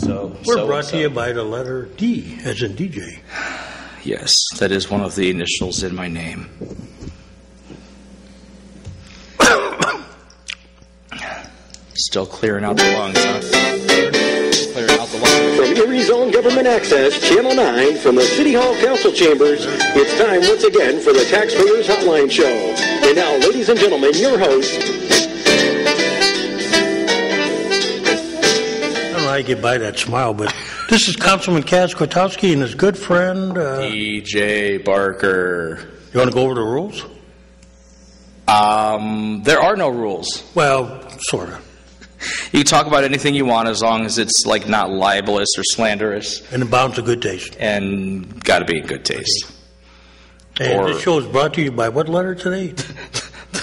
We're brought to you by the letter D, as in DJ. Yes, that is one of the initials in my name. Still clearing out the lungs, huh? Clearing out the lungs. From Erie's own Government Access, Channel 9, from the City Hall Council Chambers, it's time once again for the Taxpayers Hotline Show. And now, ladies and gentlemen, your host. I don't know how you get by that smile, but this is Councilman Kaz Kwiatkowski and his good friend... DJ Barker. You want to go over the rules? There are no rules. Well, sort of. You can talk about anything you want as long as it's like not libelous or slanderous. And it bounds to good taste. And got to be in good taste. And this show is brought to you by what letter today?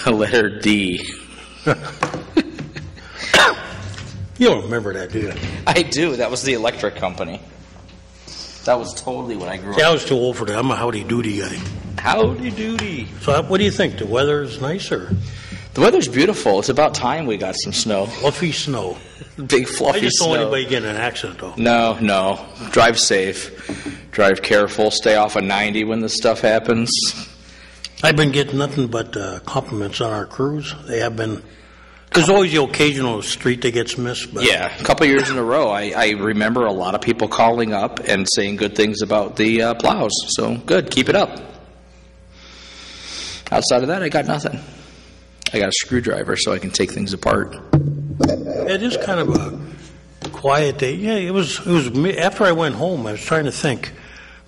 The letter D. You don't remember that, do you? I do. That was the electric company. That was totally what I grew up. I was too old for that. I'm a howdy-doody guy. Howdy-doody. So what do you think? The weather's nicer? The weather's beautiful. It's about time we got some snow. Fluffy snow. Big fluffy snow. I just don't want anybody getting in an accident, though. No. Drive safe. Drive careful. Stay off of 90 when this stuff happens. I've been getting nothing but compliments on our crews. They have been... There's always the occasional street that gets missed. But yeah, a couple years in a row, I remember a lot of people calling up and saying good things about the plows. So, good. Keep it up. Outside of that, I got nothing. I got a screwdriver so I can take things apart. It is kind of a quiet day. Yeah, it was. After I went home, I was trying to think.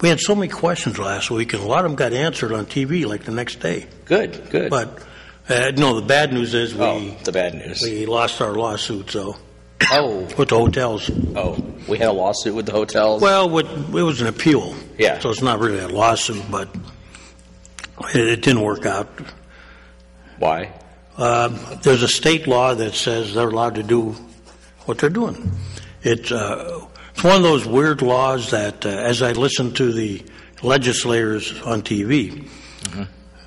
We had so many questions last week, and a lot of them got answered on TV like the next day. Good. But... no, the bad news is the bad news. We lost our lawsuit, so... Oh. With the hotels. Oh, we had a lawsuit with the hotels? Well, it was an appeal. Yeah. So it's not really a lawsuit, but it didn't work out. Why? There's a state law that says they're allowed to do what they're doing. It's one of those weird laws that, as I listened to the legislators on TV... Mm-hmm.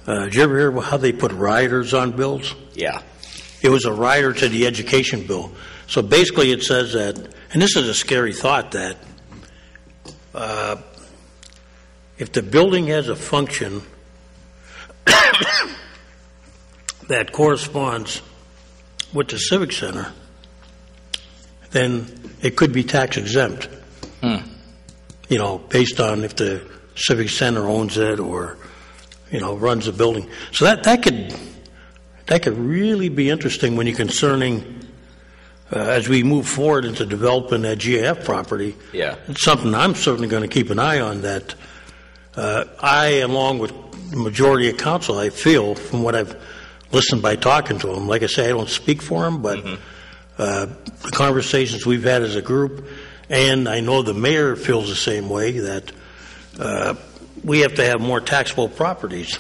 Did you ever hear how they put riders on bills? Yeah. It was a rider to the education bill. So basically it says that, and this is a scary thought, that if the building has a function that corresponds with the Civic Center, then it could be tax exempt. You know, based on if the Civic Center owns it or... runs the building. So that could really be interesting when you're concerning as we move forward into developing that GAF property. Yeah, it's something I'm certainly going to keep an eye on. That I, along with the majority of council, I feel from what I've listened by talking to them. Like I say, I don't speak for them, but the conversations we've had as a group, and I know the mayor feels the same way that. We have to have more taxable properties.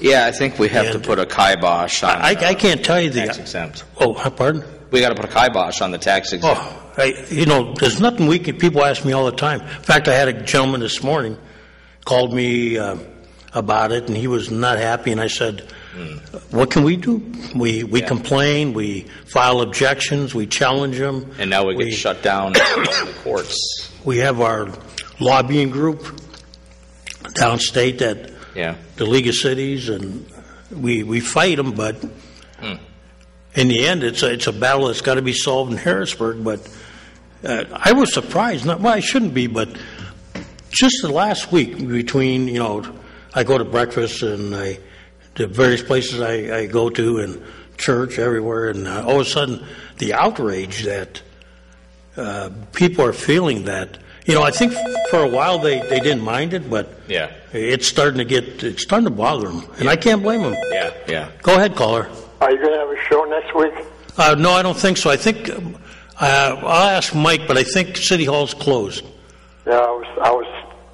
Yeah, I think we have to put a kibosh on I can't tell you the... tax exempt. Oh, pardon? We got to put a kibosh on the tax exempt. Oh, there's nothing we can... People ask me all the time. In fact, I had a gentleman this morning called me about it, and he was not happy, and I said, what can we do? We complain, we file objections, we challenge them. And now we get shut down in the courts. We have our lobbying group downstate that the League of Cities, and we fight them, but in the end, it's a battle that's got to be solved in Harrisburg. But I was surprised. I shouldn't be, but just the last week between I go to breakfast and the various places I go to and church everywhere, and all of a sudden the outrage that people are feeling that. I think for a while they didn't mind it, but it's starting to bother them, and I can't blame them. Yeah. Go ahead, caller. Are you going to have a show next week? No, I don't think so. I think I'll ask Mike, but I think City Hall's closed. Yeah, I was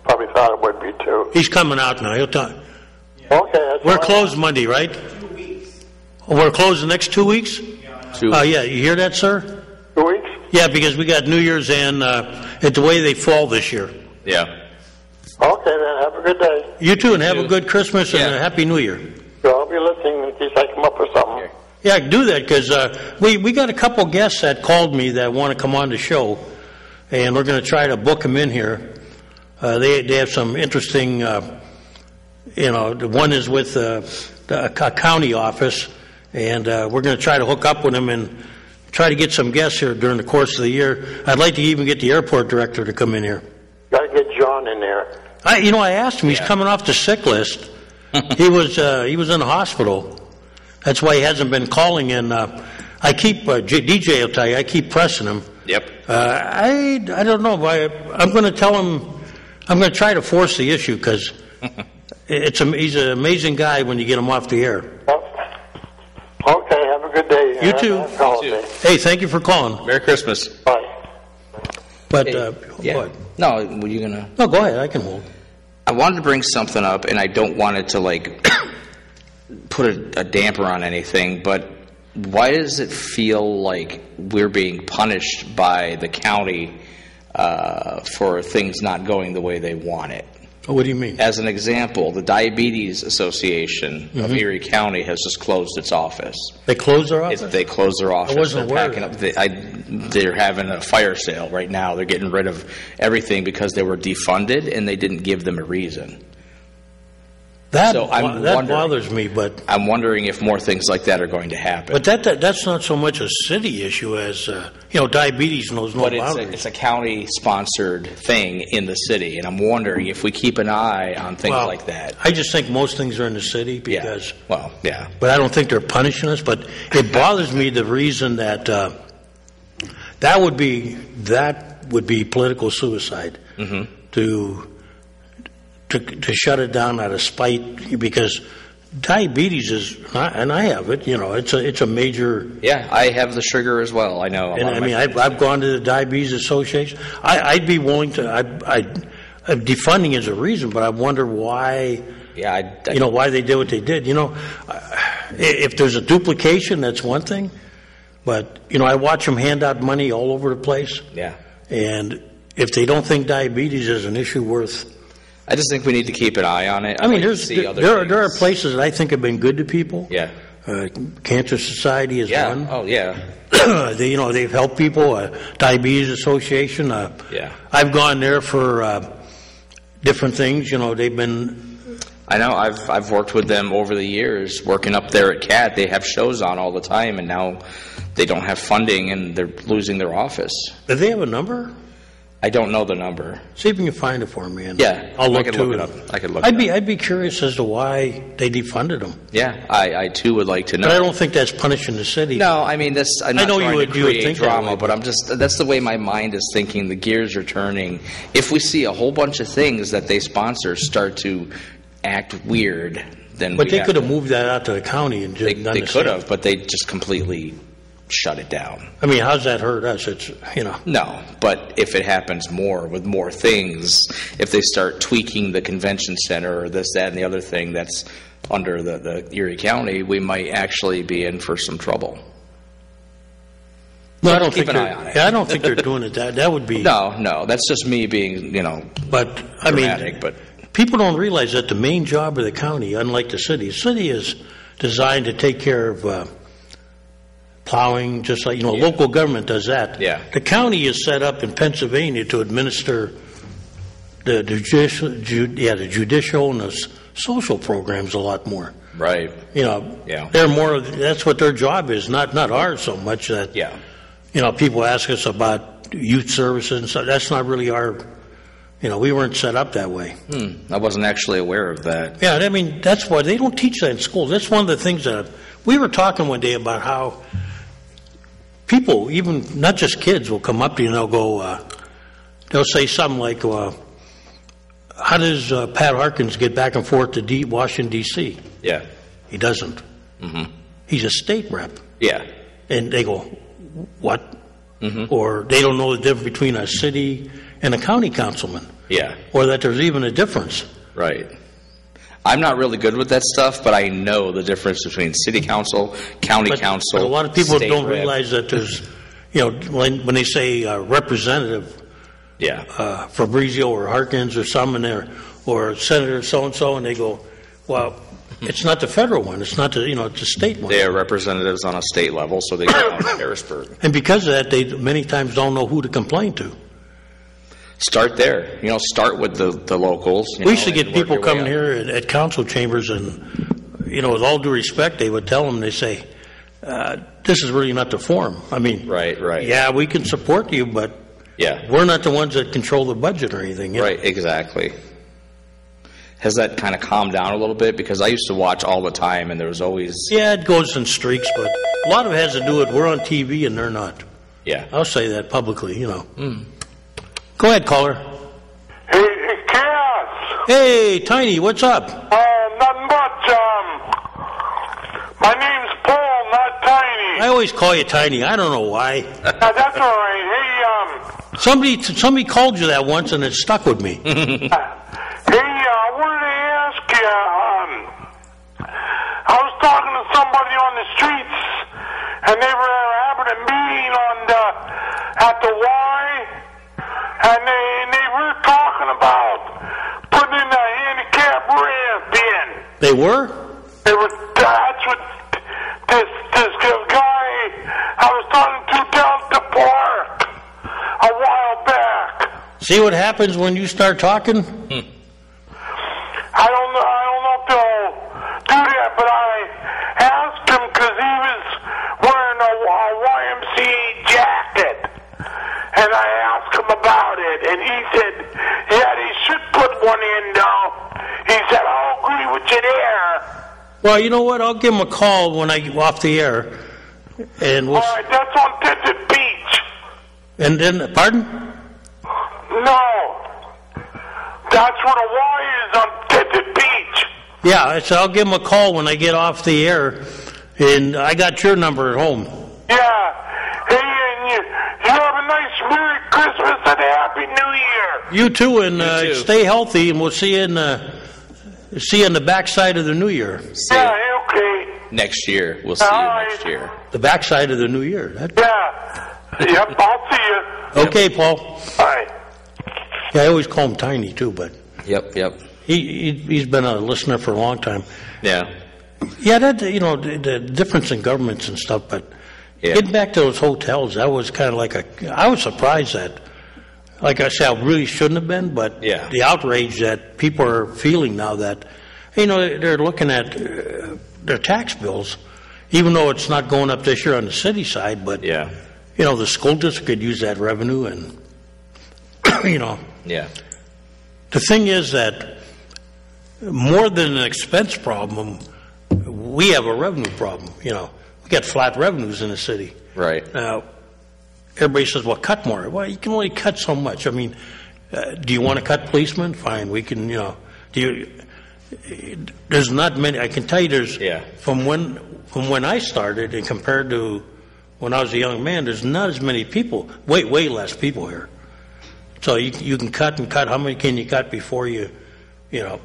probably thought it would be too. He's coming out now. He'll talk. Okay. We're closed Monday, right? 2 weeks. Oh, we're closed the next 2 weeks? Yeah. You hear that, sir? 2 weeks? Yeah, because we got New Year's and it's the way they fall this year. Yeah. Okay, then. Have a good day. You too, and have a good Christmas and a Happy New Year. So I'll be listening in case I come up with something. Yeah, do that, because we got a couple guests that called me that want to come on the show, and we're going to try to book them in here. They have some interesting, one is with a county office, and we're going to try to hook up with them and try to get some guests here during the course of the year. I'd like to even get the airport director to come in here. Got to get John in there. I asked him. He's coming off the sick list. He was in the hospital. That's why he hasn't been calling in. I keep DJ will tell you. I keep pressing him. Yep. I don't know. I'm going to tell him. I'm going to try to force the issue because he's an amazing guy when you get him off the air. Okay. Have a good day. You too. Hey, thank you for calling. Merry Christmas. Bye. But yeah. No, were you gonna? No, go ahead. I can hold. I wanted to bring something up, and I don't want it to put a damper on anything. But why does it feel like we're being punished by the county for things not going the way they want it? What do you mean? As an example, the Diabetes Association of Erie County has just closed its office. They closed their office? They closed their office. I wasn't aware. They're having a fire sale right now. They're getting rid of everything because they were defunded and they didn't give them a reason. That bothers me, but I'm wondering if more things like that are going to happen. But that's not so much a city issue as diabetes knows no boundaries. It's a county-sponsored thing in the city, and I'm wondering if we keep an eye on things like that. I just think most things are in the city because. Yeah. Well, yeah. But I don't think they're punishing us. But it bothers me the reason that that would be political suicide to shut it down out of spite, because diabetes is, and I have it, it's a major. Yeah, I have the sugar as well. I know. And I've gone to the Diabetes Association. I'd be willing to. Defunding is a reason, but I wonder why. Yeah, why they did what they did. If there's a duplication, that's one thing. But I watch them hand out money all over the place. Yeah. And if they don't think diabetes is an issue worth. I just think we need to keep an eye on it. There are places that I think have been good to people. Yeah. Cancer Society is one. Oh, yeah. They've helped people. Diabetes Association. I've gone there for different things. They've been. I know. I've worked with them over the years. Working up there at CAT, they have shows on all the time, and now they don't have funding, and they're losing their office. Do they have a number? I don't know the number. See if you can find it for me. And I'll look it up. I could look it up. I'd be curious as to why they defunded them. Yeah, I too would like to know. But I don't think that's punishing the city. No, I mean I'm not trying to create drama, but that's the way my mind is thinking. The gears are turning. If we see a whole bunch of things that they sponsor start to act weird, then. But they could have moved that out to the county and just done They could have, but they just completely shut it down. I mean, how's that hurt us? No, but if it happens more with more things, if they start tweaking the convention center or this, that, and the other thing that's under the Erie County, we might actually be in for some trouble. No, I don't keep an eye on it. I don't think they're doing it. That would be. No, that's just me being, But dramatic, but people don't realize that the main job of the county, unlike the city is designed to take care of. Plowing, just like local government does that. Yeah. The county is set up in Pennsylvania to administer the judicial and the social programs a lot more. Right. They're more. That's what their job is, not ours so much. That people ask us about youth services and stuff. That's not really our. We weren't set up that way. I wasn't actually aware of that. Yeah, I mean that's why they don't teach that in schools. That's one of the things that we were talking one day about how. People, even not just kids, will come up to you and they'll go, they'll say something like, how does Pat Harkins get back and forth to Washington, D.C.? Yeah. He doesn't. Mm-hmm. He's a state rep. Yeah. And they go, what? Mm-hmm. Or they don't know the difference between a city and a county councilman. Yeah. Or that there's even a difference. Right. I'm not really good with that stuff, but I know the difference between city council, county council. But a lot of people don't rep. realize that there's, when they say representative, Fabrizio or Harkins or someone there, or Senator so and so, and they go, well, it's not the federal one. It's not the it's the state one. They are representatives on a state level, so they go out to Harrisburg. And because of that, they many times don't know who to complain to. start there. Start with the locals. We used to get people coming here at council chambers, and with all due respect, they would tell them, they say, "This is really not the forum." I mean, right. Yeah, we can support you, but we're not the ones that control the budget or anything. Right, exactly. Has that kind of calmed down a little bit? Because I used to watch all the time, and there was always... Yeah, it goes in streaks, but a lot of it has to do with we're on TV and they're not. Yeah. I'll say that publicly, Go ahead, caller. Hey, Chaos. Hey, Tiny, what's up? Nothing much. My name's Paul, not Tiny. I always call you Tiny. I don't know why. That's all right. Hey, Somebody called you that once, and it stuck with me. I wanted to ask you, I was talking to somebody on the streets, and they were having a meeting at the Y, and they were talking about putting in a handicap ramp in. They were? That's what this guy I was talking to down at the park a while back. See what happens when you start talking? I don't know if they'll do that, but I asked him because he was wearing a YMCA jacket, and I asked him about it, and he said, yeah, they should put one in, though. He said, I'll agree with you there. Well, you know what? I'll give him a call when I get off the air, and we'll... All right, that's on Tinted Beach. And then, pardon? No. That's where the Y is, on Tinted Beach. Yeah, so I'll give him a call when I get off the air, and I got your number at home. Yeah. Hey, and you have a nice Merry Christmas and a Happy New Year. You too, and You too. stay healthy, and we'll see you in the backside of the new year. Yeah, okay. Next year. We'll see you next year. The backside of the new year. Yeah. Yep, I'll see you. Okay, Paul. Bye. Yeah, I always call him Tiny too, but Yep. he's been a listener for a long time. Yeah. Yeah, that the difference in governments and stuff, but getting back to those hotels, that was kind of like I was surprised that, like I said, I really shouldn't have been, but the outrage that people are feeling now that, they're looking at their tax bills, even though it's not going up this year on the city side, but the school district could use that revenue, and Yeah. the thing is that more than an expense problem, we have a revenue problem. We got flat revenues in the city. Right. Now, everybody says, well, cut more. Well, you can only cut so much. I mean, do you want to cut policemen? Fine, we can, there's not many. I can tell you there's, from when I started and compared to when I was a young man, there's not as many people, way less people here. So you can cut and cut. How many can you cut before you? Yeah.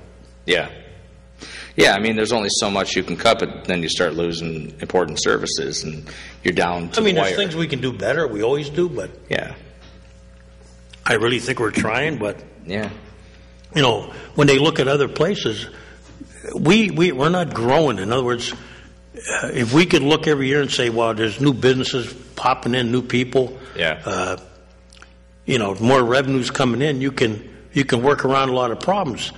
Yeah, I mean, there's only so much you can cut, but then you start losing important services, and you're down to the wire. There's things we can do better. We always do, but I really think we're trying. But when they look at other places, we're not growing. In other words, if we could look every year and say, well, there's new businesses popping in, new people, more revenues coming in, you can work around a lot of problems.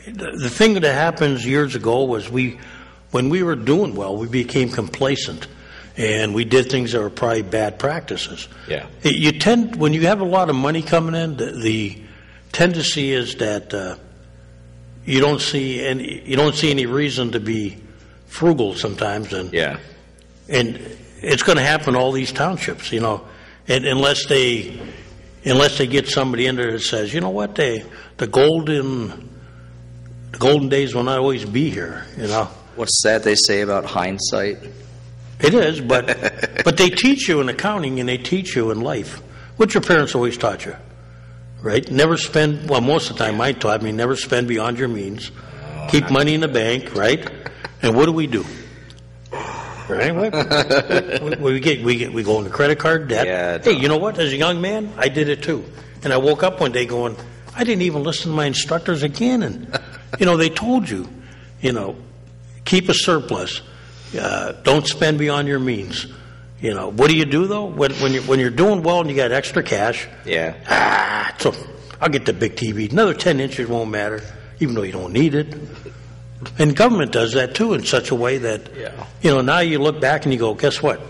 The thing that happens years ago was when we were doing well, we became complacent, and we did things that were probably bad practices. Yeah. When you have a lot of money coming in, the tendency is that you don't see any reason to be frugal sometimes, and it's going to happen in all these townships, and unless they get somebody in there that says, you know what, the golden days will not always be here, What's that they say about hindsight? It is, but they teach you in accounting and they teach you in life what your parents always taught you, right? Never spend. Well, most of the time, mine taught me never spend beyond your means. Keep money in the bank, right? And what do? Right? We go into credit card debt. Yeah, hey, you know what? As a young man, I did it too, and I woke up one day going, I didn't even listen to my instructors again, and they told you, keep a surplus. Don't spend beyond your means. What do you do though when you're doing well and you got extra cash? Yeah. So I'll get the big TV. Another 10 inches won't matter, even though you don't need it. And government does that too in such a way that now you look back and you go, guess what?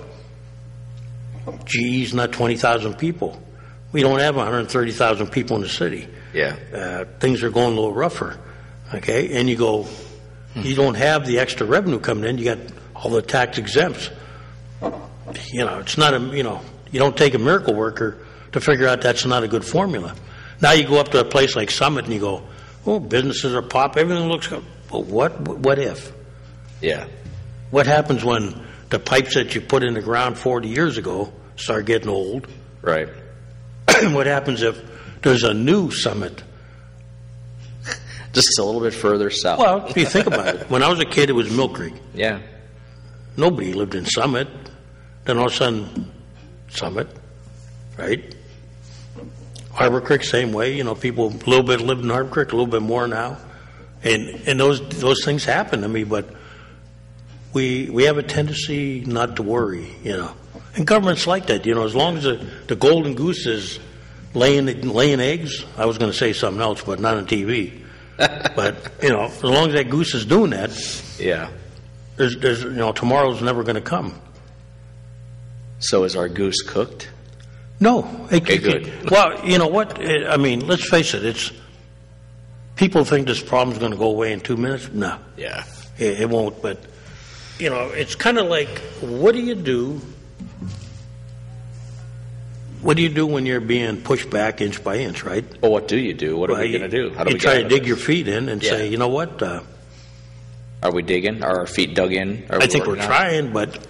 Geez, not 20,000 people. We don't have 130,000 people in the city. Yeah. Things are going a little rougher. Okay, and you go, you don't have the extra revenue coming in. You got all the tax exempts. It's not you don't take a miracle worker to figure out that's not a good formula. Now you go up to a place like Summit and you go, oh, businesses are pop, everything looks good. But what if? Yeah. What happens when the pipes that you put in the ground 40 years ago start getting old? Right. What happens if there's a new Summit? Just a little bit further south. Well, if you think about it, when I was a kid, it was Mill Creek. Yeah. Nobody lived in Summit. Then all of a sudden, Summit, right? Harbor Creek, same way. People a little bit lived in Harbor Creek, a little bit more now, and those things happen to me. But we have a tendency not to worry, And government's like that, As long as the golden goose is laying eggs, I was going to say something else, but not on TV. But as long as that goose is doing that, yeah. There's tomorrow's never going to come. So is our goose cooked? No. Okay, good. Well, you know what? Let's face it. People think this problem's going to go away in 2 minutes. No. Yeah. It won't. But it's kind of like, what do you do? What do you do when you're being pushed back inch by inch, right? Well, what do you do? What are we going to do? How do we try to dig your feet in and say, you know what? Are we digging? Are our feet dug in? I think we're trying, but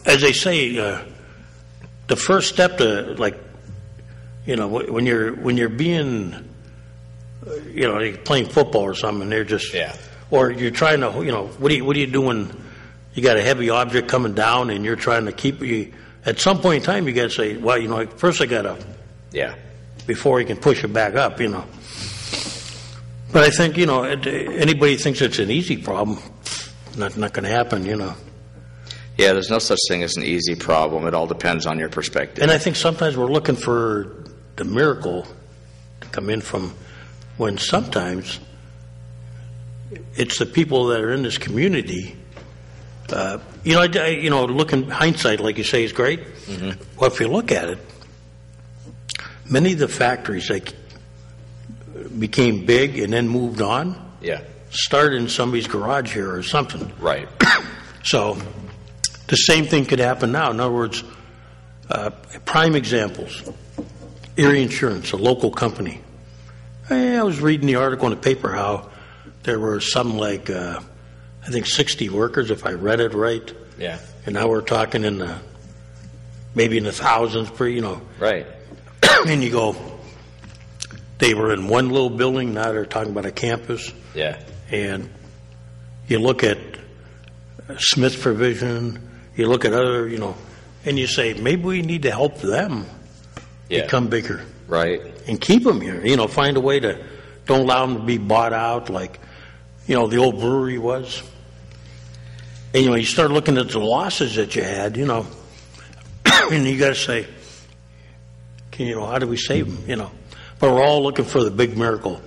as they say, the first step to when you're being, you're playing football or something, and they're just, or you're trying to, what do you do when you got a heavy object coming down and you're trying to keep you. At some point in time, you got to say, well, first I got to, before you can push it back up, But I think, anybody thinks it's an easy problem, not going to happen, Yeah, there's no such thing as an easy problem. It all depends on your perspective. And I think sometimes we're looking for the miracle to come in from when sometimes it's the people that are in this community. Looking hindsight, like you say, is great. Mm-hmm. Well, if you look at it, many of the factories that became big and then moved on, started in somebody's garage here or something. Right. So the same thing could happen now. In other words, prime examples, Erie Insurance, a local company. I was reading the article in the paper how there were something like, I think 60 workers, if I read it right. Yeah. And now we're talking maybe in the thousands per, Right. And you go, they were in one little building, now they're talking about a campus. Yeah. And you look at Smith's Provision, you look at other, and you say, maybe we need to help them become bigger. Right. And keep them here, find a way to, don't allow them to be bought out like, the old brewery was. And, you start looking at the losses that you had, and you got to say, how do we save them, But we're all looking for the big miracle,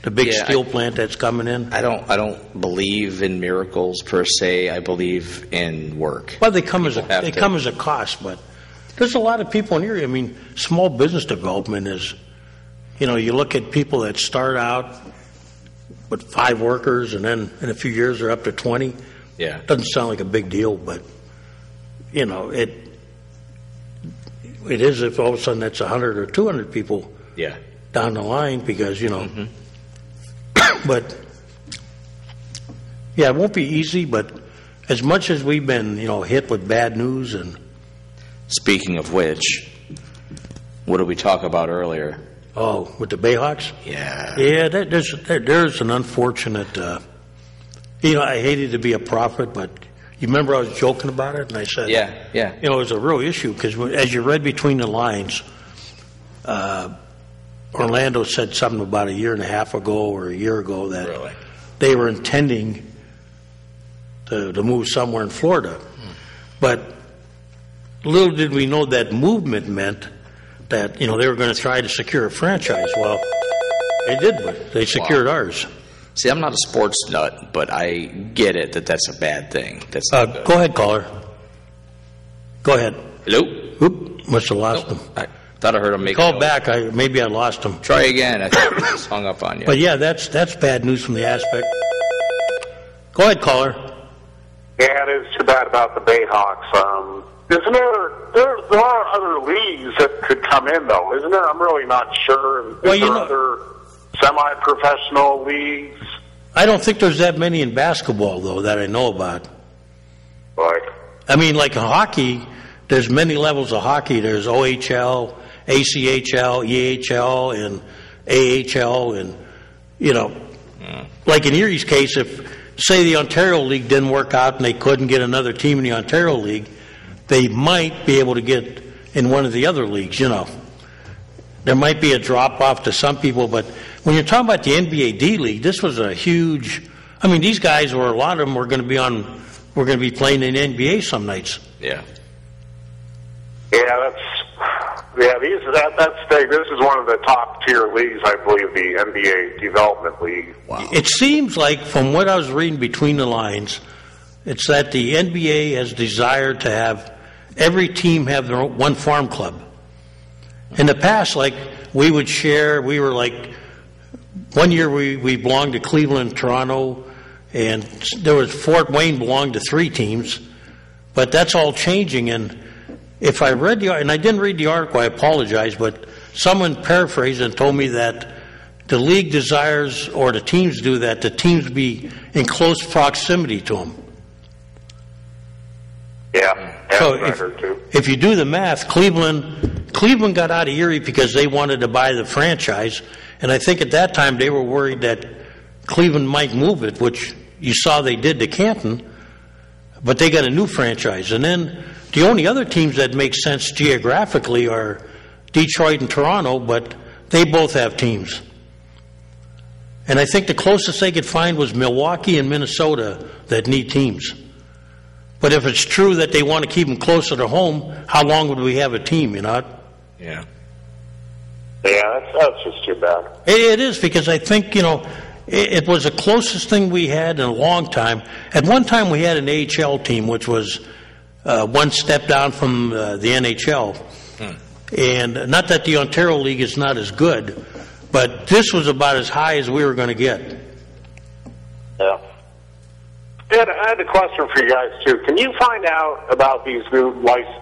the big steel plant that's coming in. I don't believe in miracles per se. I believe in work. Well, they come as a cost, but there's a lot of people in here. Small business development is, you look at people that start out with 5 workers, and then in a few years they're up to 20. Yeah. Doesn't sound like a big deal, but it is if all of a sudden that's 100 or 200 people. Yeah. Down the line, because Mm-hmm. But it won't be easy. But as much as we've been hit with bad news, and speaking of which, what did we talk about earlier? Oh, with the Bayhawks? Yeah. There's an unfortunate. I hated to be a prophet, but you remember I was joking about it, and I said, it was a real issue because as you read between the lines, Orlando said something about a year and a half ago or a year ago that they were intending to move somewhere in Florida, but little did we know that movement meant that, they were going to try to secure a franchise. Well, they did, but they secured ours. See, I'm not a sports nut, but I get it that that's a bad thing. That's not good. Go ahead, caller. Go ahead. Hello? Oop, must have lost him. I thought I heard him make Call back. Maybe I lost him. Try again. I think I just hung up on you. But yeah, that's bad news from the aspect. Go ahead, caller. Yeah, it is too bad about the Bayhawks. Isn't there are other leagues that could come in, though, isn't there? I'm really not sure. Is there other semi-professional leagues? I don't think there's that many in basketball, though, that I know about. Like? I mean, like in hockey, there's many levels of hockey. There's OHL, ACHL, EHL, and AHL, and, like in Erie's case, if, say, the Ontario League didn't work out and they couldn't get another team in the Ontario League, they might be able to get in one of the other leagues, There might be a drop-off to some people, but when you're talking about the NBA D-League, this was a huge... I mean, these guys, or a lot of them, were going to be playing in the NBA some nights. Yeah. Yeah, this is one of the top-tier leagues, I believe, the NBA Development League. Wow. It seems like, from what I was reading between the lines, it's that the NBA has desired to have every team have their own, one farm club. In the past, like, we would share, we were like, one year we belonged to Cleveland, Toronto, and there was Fort Wayne belonged to 3 teams, but that's all changing. And if I read and I didn't read the article, I apologize, but someone paraphrased and told me that the league desires, or the teams do that, the teams be in close proximity to them. Yeah, so I heard too. If you do the math, Cleveland got out of Erie because they wanted to buy the franchise, and I think at that time they were worried that Cleveland might move it, which you saw they did to Canton, but they got a new franchise. And then the only other teams that make sense geographically are Detroit and Toronto, but they both have teams. And I think the closest they could find was Milwaukee and Minnesota that need teams. But if it's true that they want to keep them closer to home, how long would we have a team, Yeah. Yeah, that's just too bad. It is, because I think, it was the closest thing we had in a long time. At one time we had an AHL team, which was one step down from the NHL. And not that the Ontario League is not as good, but this was about as high as we were going to get. Yeah. I had a question for you guys, too. Can you find out about these new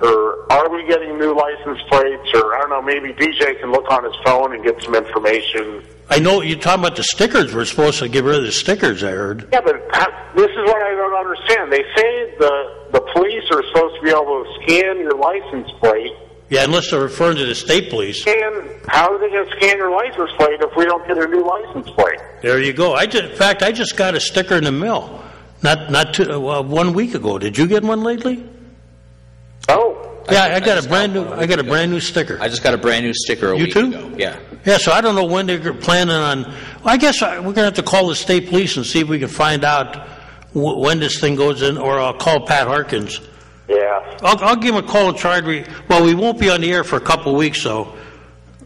or are we getting new license plates? Or, I don't know, maybe DJ can look on his phone and get some information. I know you're talking about the stickers. We're supposed to get rid of the stickers, I heard. Yeah, but this is what I don't understand. They say the police are supposed to be able to scan your license plate. Yeah, unless they're referring to the state police. And how are they going to scan your license plate if we don't get a new license plate? There you go. In fact, I just got a sticker in the mail. Not 1 week ago. Did you get one lately? Oh. Yeah, I got a brand new sticker. I just got a brand new sticker a week ago. Yeah. Yeah, so I don't know when they're planning on. Well, I guess we're going to have to call the state police and see if we can find out when this thing goes in, or I'll call Pat Harkins. Yeah. I'll give him a call and try to. We won't be on the air for a couple of weeks, so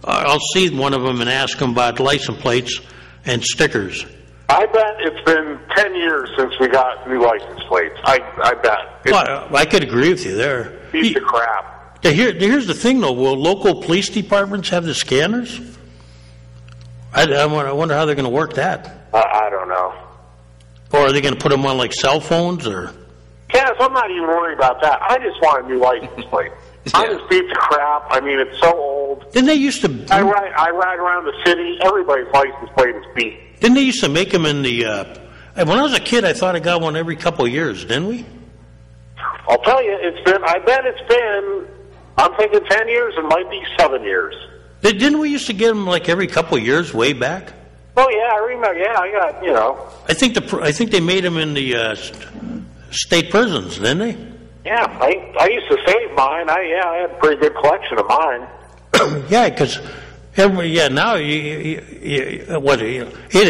I'll see one of them and ask them about license plates and stickers. I bet it's been 10 years since we got new license plates. I bet. I could agree with you there. Piece of crap. Here's the thing, though. Will local police departments have the scanners? I wonder how they're going to work that. I don't know. Or are they going to put them on, like, cell phones? Or? Yes, I'm not even worried about that. I just want a new license plate. I just beat the crap. I mean, it's so old. Didn't they used to... I ride around the city. Everybody's license plate is beat. Didn't they used to make them in the... when I was a kid, I thought I got one every couple of years, didn't we? I'll tell you, I bet it's been, I'm thinking 10 years, it might be 7 years. Didn't we used to get them like every couple of years way back? Oh, yeah, I remember. Yeah, I got, I think they made them in the state prisons, didn't they? Yeah, I used to save mine. I had a pretty good collection of mine. Yeah, because... now it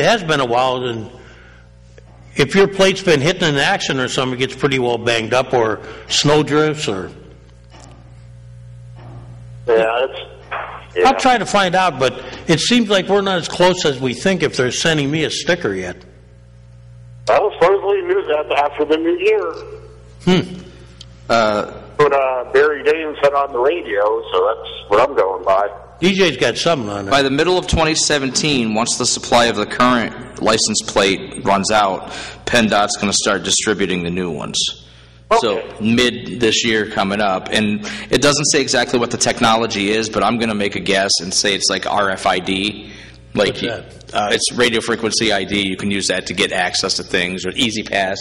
has been a while, and if your plate's been hit in an accident or something, it gets pretty well banged up, or snow drifts, or I'll try to find out, but it seems like we're not as close as we think if they're sending me a sticker yet. Well, supposedly after the new year. But Barry Dane said on the radio, so that's what I'm going by. DJ's got something on it. By the middle of 2017, once the supply of the current license plate runs out, PennDOT's going to start distributing the new ones. Okay. So mid this year coming up. And it doesn't say exactly what the technology is, but I'm going to make a guess and say it's like RFID. Like it's radio frequency ID. You can use that to get access to things, or Easy Pass.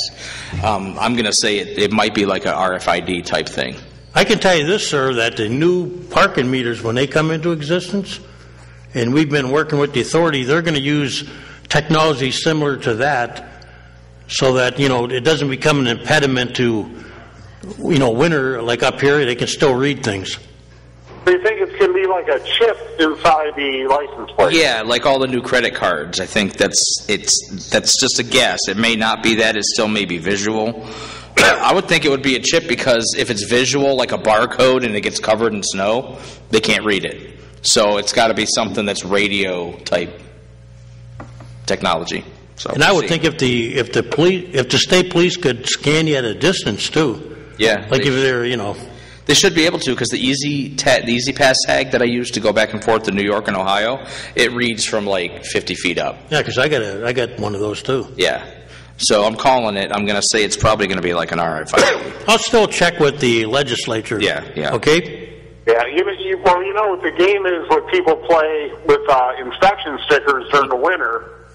I'm going to say it might be like a RFID type thing. I can tell you this, sir, that the new parking meters, when they come into existence, and we've been working with the authority, they're going to use technology similar to that, so that it doesn't become an impediment to winter, like up here, they can still read things. Do you think it's going to be like a chip inside the license plate? Yeah, like all the new credit cards. I think that's just a guess. It may not be that. It still may be visual. I would think it would be a chip, because if it's visual, like a barcode, and it gets covered in snow, they can't read it. So it's got to be something that's radio type technology. So and I would think if the state police could scan you at a distance too. Yeah. Like if they're They should be able to, because the Easy Pass tag that I use to go back and forth to New York and Ohio, it reads from like 50 feet up. Yeah, because I got one of those too. Yeah. So I'm calling it. I'm going to say it's probably going to be like an RFID. I'll still check with the legislature. Yeah. Okay? Yeah, what the game is, what people play with inspection stickers during the winter,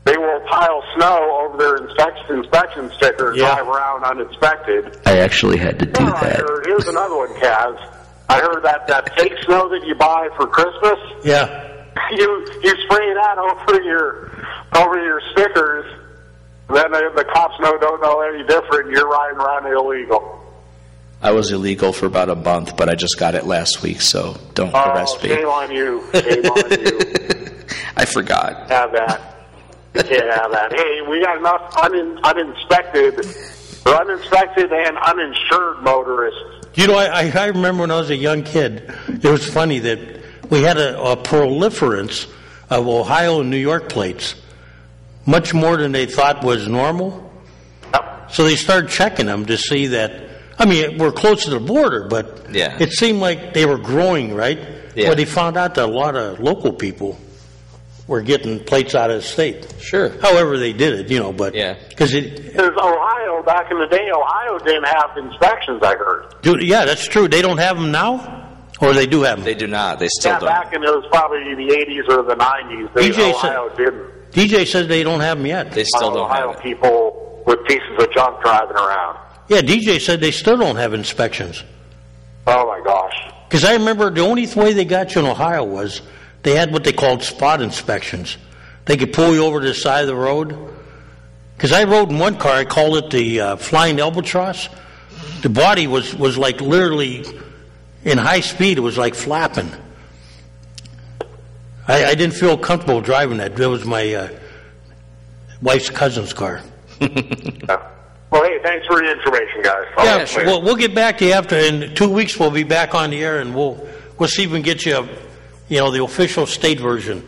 they will pile snow over their inspection stickers, drive around uninspected. I actually had to do that. Here's another one, Kaz. I heard that fake snow that you buy for Christmas. Yeah. You spray that over your stickers. Then the cops don't know any different. You're riding around illegal. I was illegal for about a month, but I just got it last week, so don't arrest me. Shame on you. Shame on you. I forgot. Have that. You can't have that. Hey, we got enough uninspected and uninsured motorists. I remember when I was a young kid, it was funny that we had a proliferance of Ohio and New York plates. Much more than they thought was normal. Yep. So they started checking them to see that, we're close to the border, but it seemed like they were growing, right? Yeah. But they found out that a lot of local people were getting plates out of the state. Sure. However they did it, but... Yeah. Because Ohio, back in the day, Ohio didn't have inspections, I heard. Yeah, that's true. They don't have them now? Or they do have them? They do not. They still don't. Back in, it was probably the 80s or the 90s. Ohio didn't. DJ says they don't have them yet. They still don't have Ohio people with pieces of junk driving around. Yeah, DJ said they still don't have inspections. Oh, my gosh. Because I remember the only way they got you in Ohio was they had what they called spot inspections. They could pull you over to the side of the road. Because I rode in one car, I called it the Flying Albatross. The body was like literally in high speed. It was like flapping. I didn't feel comfortable driving that. It was my wife's cousin's car. Well, hey, thanks for the information, guys. Yeah, we'll get back to you after. In 2 weeks, we'll be back on the air, and we'll see if we can get you, the official state version.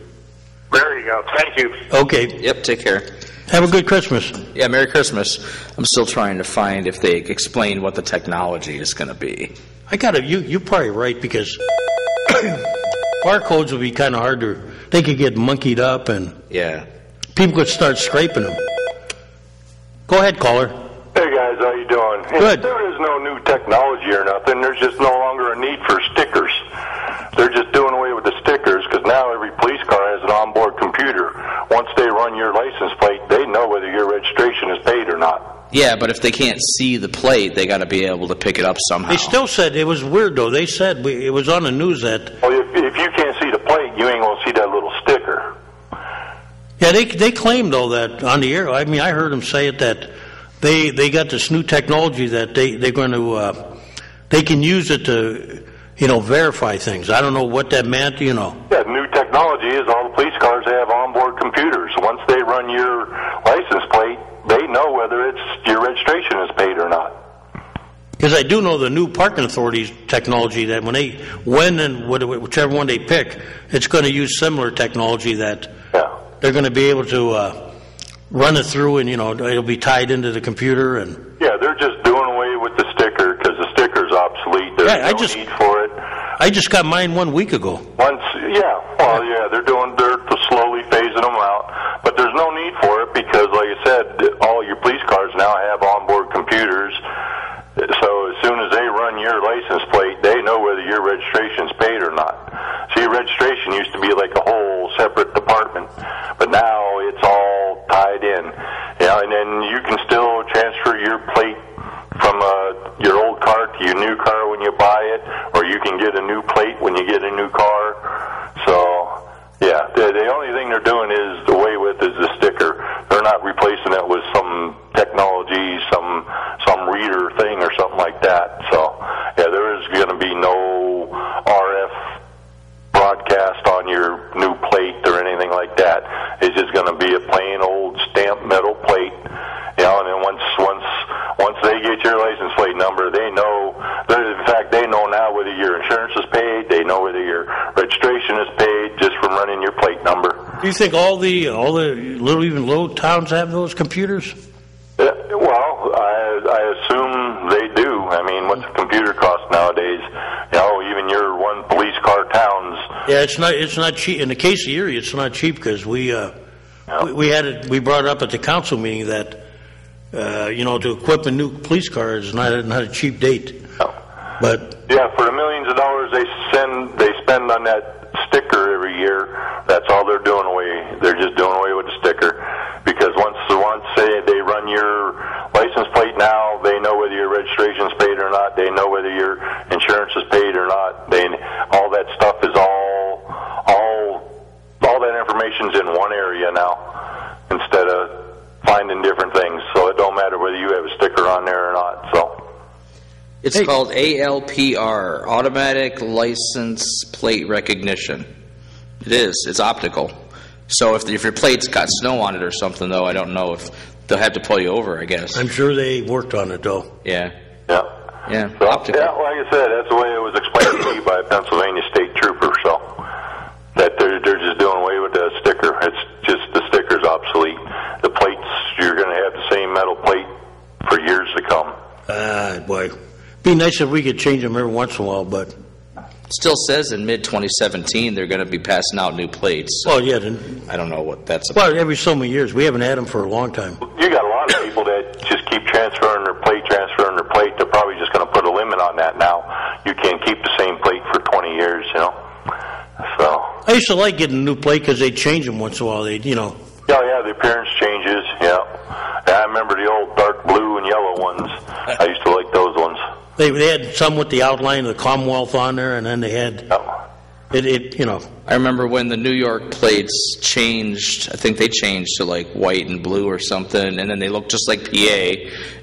There you go. Thank you. Okay. Yep. Take care. Have a good Christmas. Yeah, Merry Christmas. I'm still trying to find if they explain what the technology is going to be. You're probably right, because barcodes would be kind of hard they could get monkeyed up, and people could start scraping them. Go ahead, caller. Hey guys, how you doing? Good. There is no new technology or nothing. There's just no longer a need for stickers. They're just doing away with the stickers, because now every police car has an onboard computer. Once they run your license plate, they know whether your registration is paid or not. Yeah, but if they can't see the plate, they got to be able to pick it up somehow. They still said, it was weird though, they said, it was on the news that... Well, if you can't see the plate, you ain't going to see that little sticker. Yeah, they claim though that on the air, I heard them say it, that they got this new technology that they're going to, they can use it to, verify things. I don't know what that meant, Yeah, new technology is all the police cars have onboard computers. Once they run your license plate, they know whether your registration is paid or not. Because I do know the new parking authorities technology that whichever one they pick, it's going to use similar technology that they're going to be able to run it through, and it'll be tied into the computer. And they're just doing away with the sticker because the sticker's obsolete. There's no need for it. I just got mine 1 week ago. They're slowly phasing them out, but there's no need for it because, like I said, all your police cars now have onboard computers. So as soon as they run your license plate, they know whether your registration's paid or not. See, registration used to be like a whole separate department, but now it's all tied in. And then you can still transfer your plate from your old car to your new car when you buy it, or you can get a new plate when you get a new car. So, the only thing they're doing is away with is the sticker. They're not replacing it with some technology, some reader thing or something like that. So, there is going to be no RF broadcast on your new plate or anything like that. It's just going to be a plain old stamped metal plate. And then once they get your license plate number, they know. In fact, they know now whether your insurance is paid. They know whether your registration is paid just from running your plate number. Do you think all the even little towns have those computers? Well, I assume they do. I mean, what's a computer cost nowadays? Even your one police car towns. Yeah, it's not cheap. In the case of Erie, it's not cheap because we brought it up at the council meeting that to equip a new police car is not a cheap date. No. But for the millions of dollars they spend on that sticker every year, that's all they're doing away. They're just doing away with the sticker because once they run your license plate now, they know whether your registration's paid or not. They know whether your insurance is paid or not. All that stuff is all that information's in one area now instead of finding different things. So it don't matter whether you have a sticker on there or not. So it's called ALPR, Automatic License Plate Recognition. It is. It's optical. So if your plate's got snow on it or something, though, I don't know if they'll have to pull you over, I guess. I'm sure they worked on it, though. Yeah. So, optical. like I said, that's the way it was explained to me by a Pennsylvania state trooper. So that they're just doing away with the sticker. It's just the sticker's obsolete. The plates, you're going to have the same metal plate for years to come. Boy. Be nice if we could change them every once in a while, but it still says in mid-2017 they're going to be passing out new plates. So I don't know what that's about. Well, every so many years. We haven't had them for a long time. You got a lot of people that just keep transferring their plate. They're probably just going to put a limit on that now. You can't keep the same plate for 20 years, So I used to like getting a new plate because they change them once in a while. The appearance changes, I remember the old dark blue and yellow ones. I used to like those ones. They had some with the outline of the Commonwealth on there, and then they had I remember when the New York plates changed. I think they changed to like white and blue or something, and then they looked just like PA.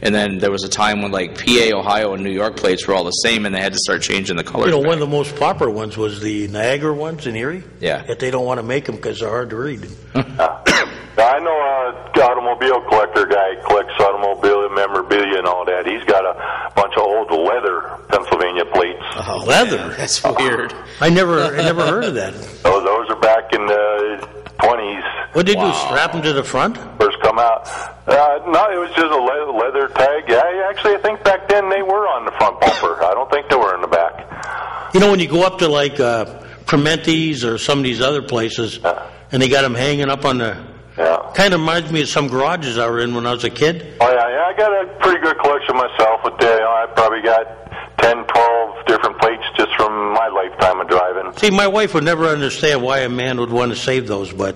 And then there was a time when like PA, Ohio, and New York plates were all the same, and they had to start changing the colors. One of the most popular ones was the Niagara ones in Erie. Yeah. Yet they don't want to make them because they're hard to read. I know an automobile collector guy collects automobile memorabilia and all that. He's got a bunch of old leather Pennsylvania plates. Oh, leather? Man, that's weird. I never heard of that. Those are back in the 20s. What did you do, strap them to the front? First come out. No, it was just a leather tag. I think back then they were on the front bumper. I don't think they were in the back. When you go up to like Prementi's or some of these other places, and they got them hanging up on the... Kind of reminds me of some garages I were in when I was a kid. Oh, yeah, I got a pretty good collection myself. I probably got 10, 12 different plates just from my lifetime of driving. See, my wife would never understand why a man would want to save those, but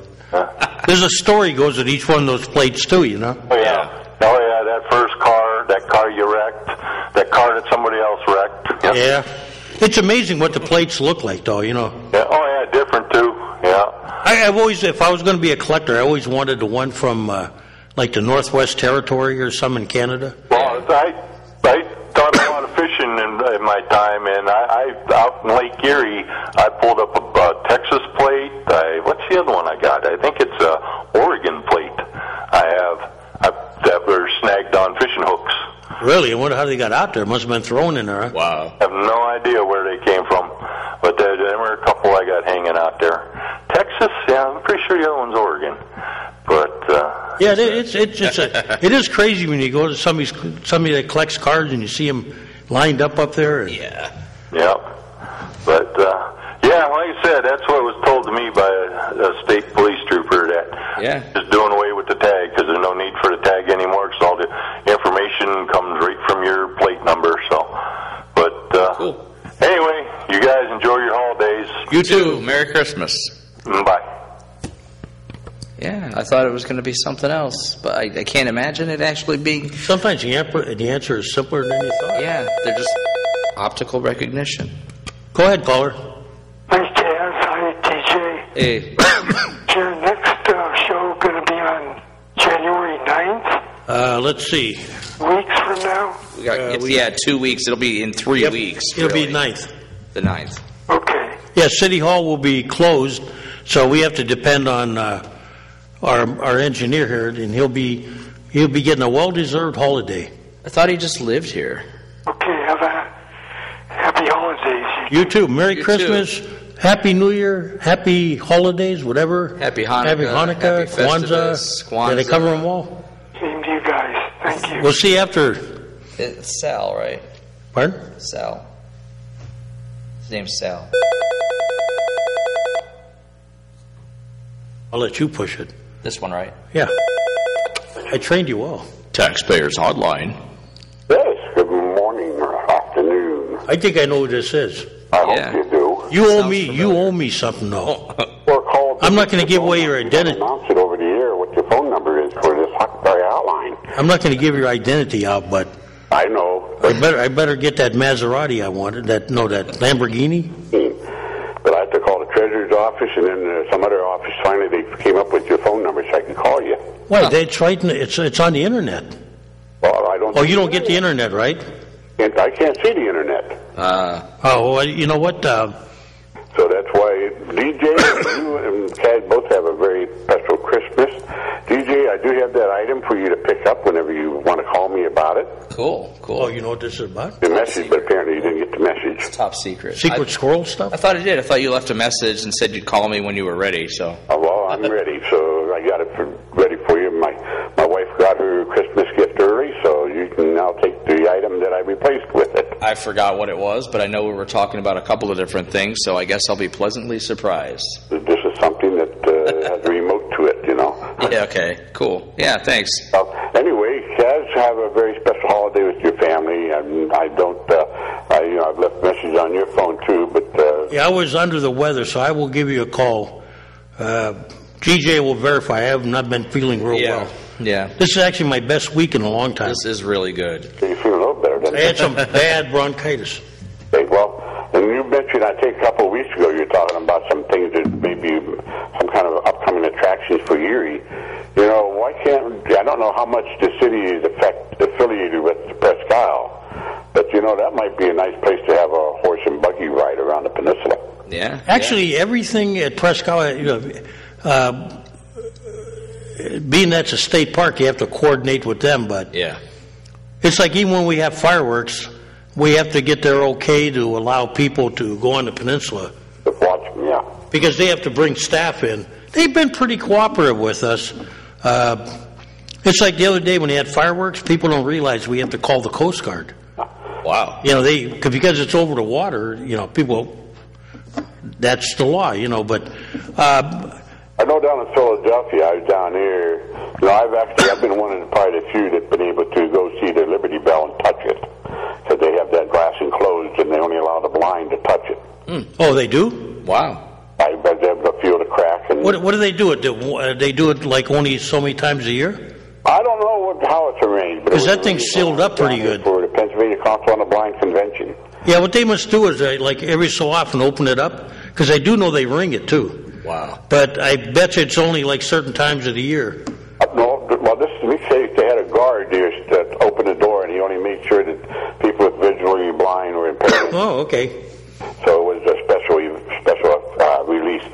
there's a story goes with each one of those plates, too, Oh, yeah. That first car, that car you wrecked, that car that somebody else wrecked. Yeah. It's amazing what the plates look like, though, Yeah. Oh, yeah, different, too. Yeah. I've always, if I was going to be a collector, I always wanted the one from, like the Northwest Territory or some in Canada. Well, I done a lot of fishing in my time, and I out in Lake Erie, I pulled up a Texas plate. What's the other one I got? I think it's a Oregon plate. I have that were snagged on fishing hooks. Really? I wonder how they got out there. Must have been thrown in there, huh? Wow. I have no idea where they came from, but there were a couple I got hanging out there. Texas, yeah, I'm pretty sure the other one's Oregon. But yeah, it is crazy when you go to somebody that collects cards and you see them lined up there. And, yeah. But yeah, like I said, that's what was told to me by a state police trooper that is doing away with the tag because there's no need for the tag anymore because all the information comes right from your plate number. So, but cool. Anyway, you guys enjoy your holidays. You too. Merry Christmas. Bye. Yeah, I thought it was going to be something else, but I can't imagine it actually being... Sometimes the answer is simpler than you thought. Yeah, they're just optical recognition. Go ahead, caller. Hi, Chaz. Hi, DJ. Hey. Is your next show going to be on January 9th? Let's see. Weeks from now? We got 2 weeks. It'll be in 3 weeks. It'll be 9th. The 9th. Okay. Yeah, City Hall will be closed, so we have to depend on our engineer here, and he'll be getting a well-deserved holiday. I thought he just lived here. Okay, have a happy holidays. You too. Merry Christmas, Happy New Year, Happy Holidays, whatever. Happy Hanukkah. Happy Kwanzaa. Did I cover them all? Same to you guys. Thank you. We'll see you after. It's Sal, right? Pardon? Sal. His name's Sal. I'll let you push it. This one, right? Yeah. I trained you well. Taxpayers Hotline. Yes, good morning or afternoon. I think I know who this is. I hope you do. You owe me something, though. I'm not going to give away your identity. Announce it over the air what your phone number is for this Taxpayer Hotline. I'm not going to give your identity out, but I know. I better get that Maserati I wanted. That Lamborghini. But I have to call the treasurer's office, and then some other office. Finally, they came up with your phone number so I can call you. Why? It's right. It's on the internet. Well, I don't. Oh, you don't get the internet, right? I can't see the internet. Well, you know what? So that's why DJ and you and Cad both have a very special Christmas. DJ, I do have that item for you to pick up whenever you want to call me about it. Cool. Oh, you know what this is about? The message, but apparently you didn't get the message. It's top secret. Secret squirrel stuff? I thought it did. I thought you left a message and said you'd call me when you were ready. So. Well, I'm ready. So I got it ready for you. My wife got her Christmas gift early, so you can now take the item that I replaced with it. I forgot what it was, but I know we were talking about a couple of different things, so I guess I'll be pleasantly surprised. This is something that has a remote to it, you know. Yeah, okay, cool. Yeah, thanks. Anyway, Kaz, have a very special holiday with your family. I've left messages on your phone too, but yeah, I was under the weather, so I will give you a call. GJ will verify. I have not been feeling real well. Yeah. This is actually my best week in a long time. This is really good. You feel a little better, don't you? I had some bad bronchitis. Okay, well, and you mentioned, I think a couple of weeks ago, you were talking about some things that maybe some kind of upcoming attractions for Erie. You know, why can't, I don't know how much the city is affiliated with Presque Isle, but you know, that might be a nice place to have a horse and buggy ride around the peninsula. Yeah. Actually, everything at Presque Isle, being that's a state park, you have to coordinate with them, but it's like even when we have fireworks, we have to get their okay to allow people to go on the peninsula. Watch them, yeah. Because they have to bring staff in. They've been pretty cooperative with us. It's like the other day when they had fireworks, people don't realize we have to call the Coast Guard. Wow. You know, because it's over the water, you know, people, that's the law, you know, but... I know down in Philadelphia, I was down there, you know, I've been one of the probably the few that's been able to go see the Liberty Bell and touch it. Because they have that glass enclosed and they only allow the blind to touch it. Oh, they do? Wow. I was able to feel the crack. And what do they do? They do it like only so many times a year? I don't know how it's arranged. Because that thing's sealed up pretty good. For the Pennsylvania Council on the Blind Convention. Yeah, what they must do is like every so often open it up. Because I do know they ring it too. Wow. But I bet you it's only like certain times of the year. No, well, this case, they had a guard there that opened the door, and he only made sure that people with visually blind or impaired. Oh, okay. So it was a special release.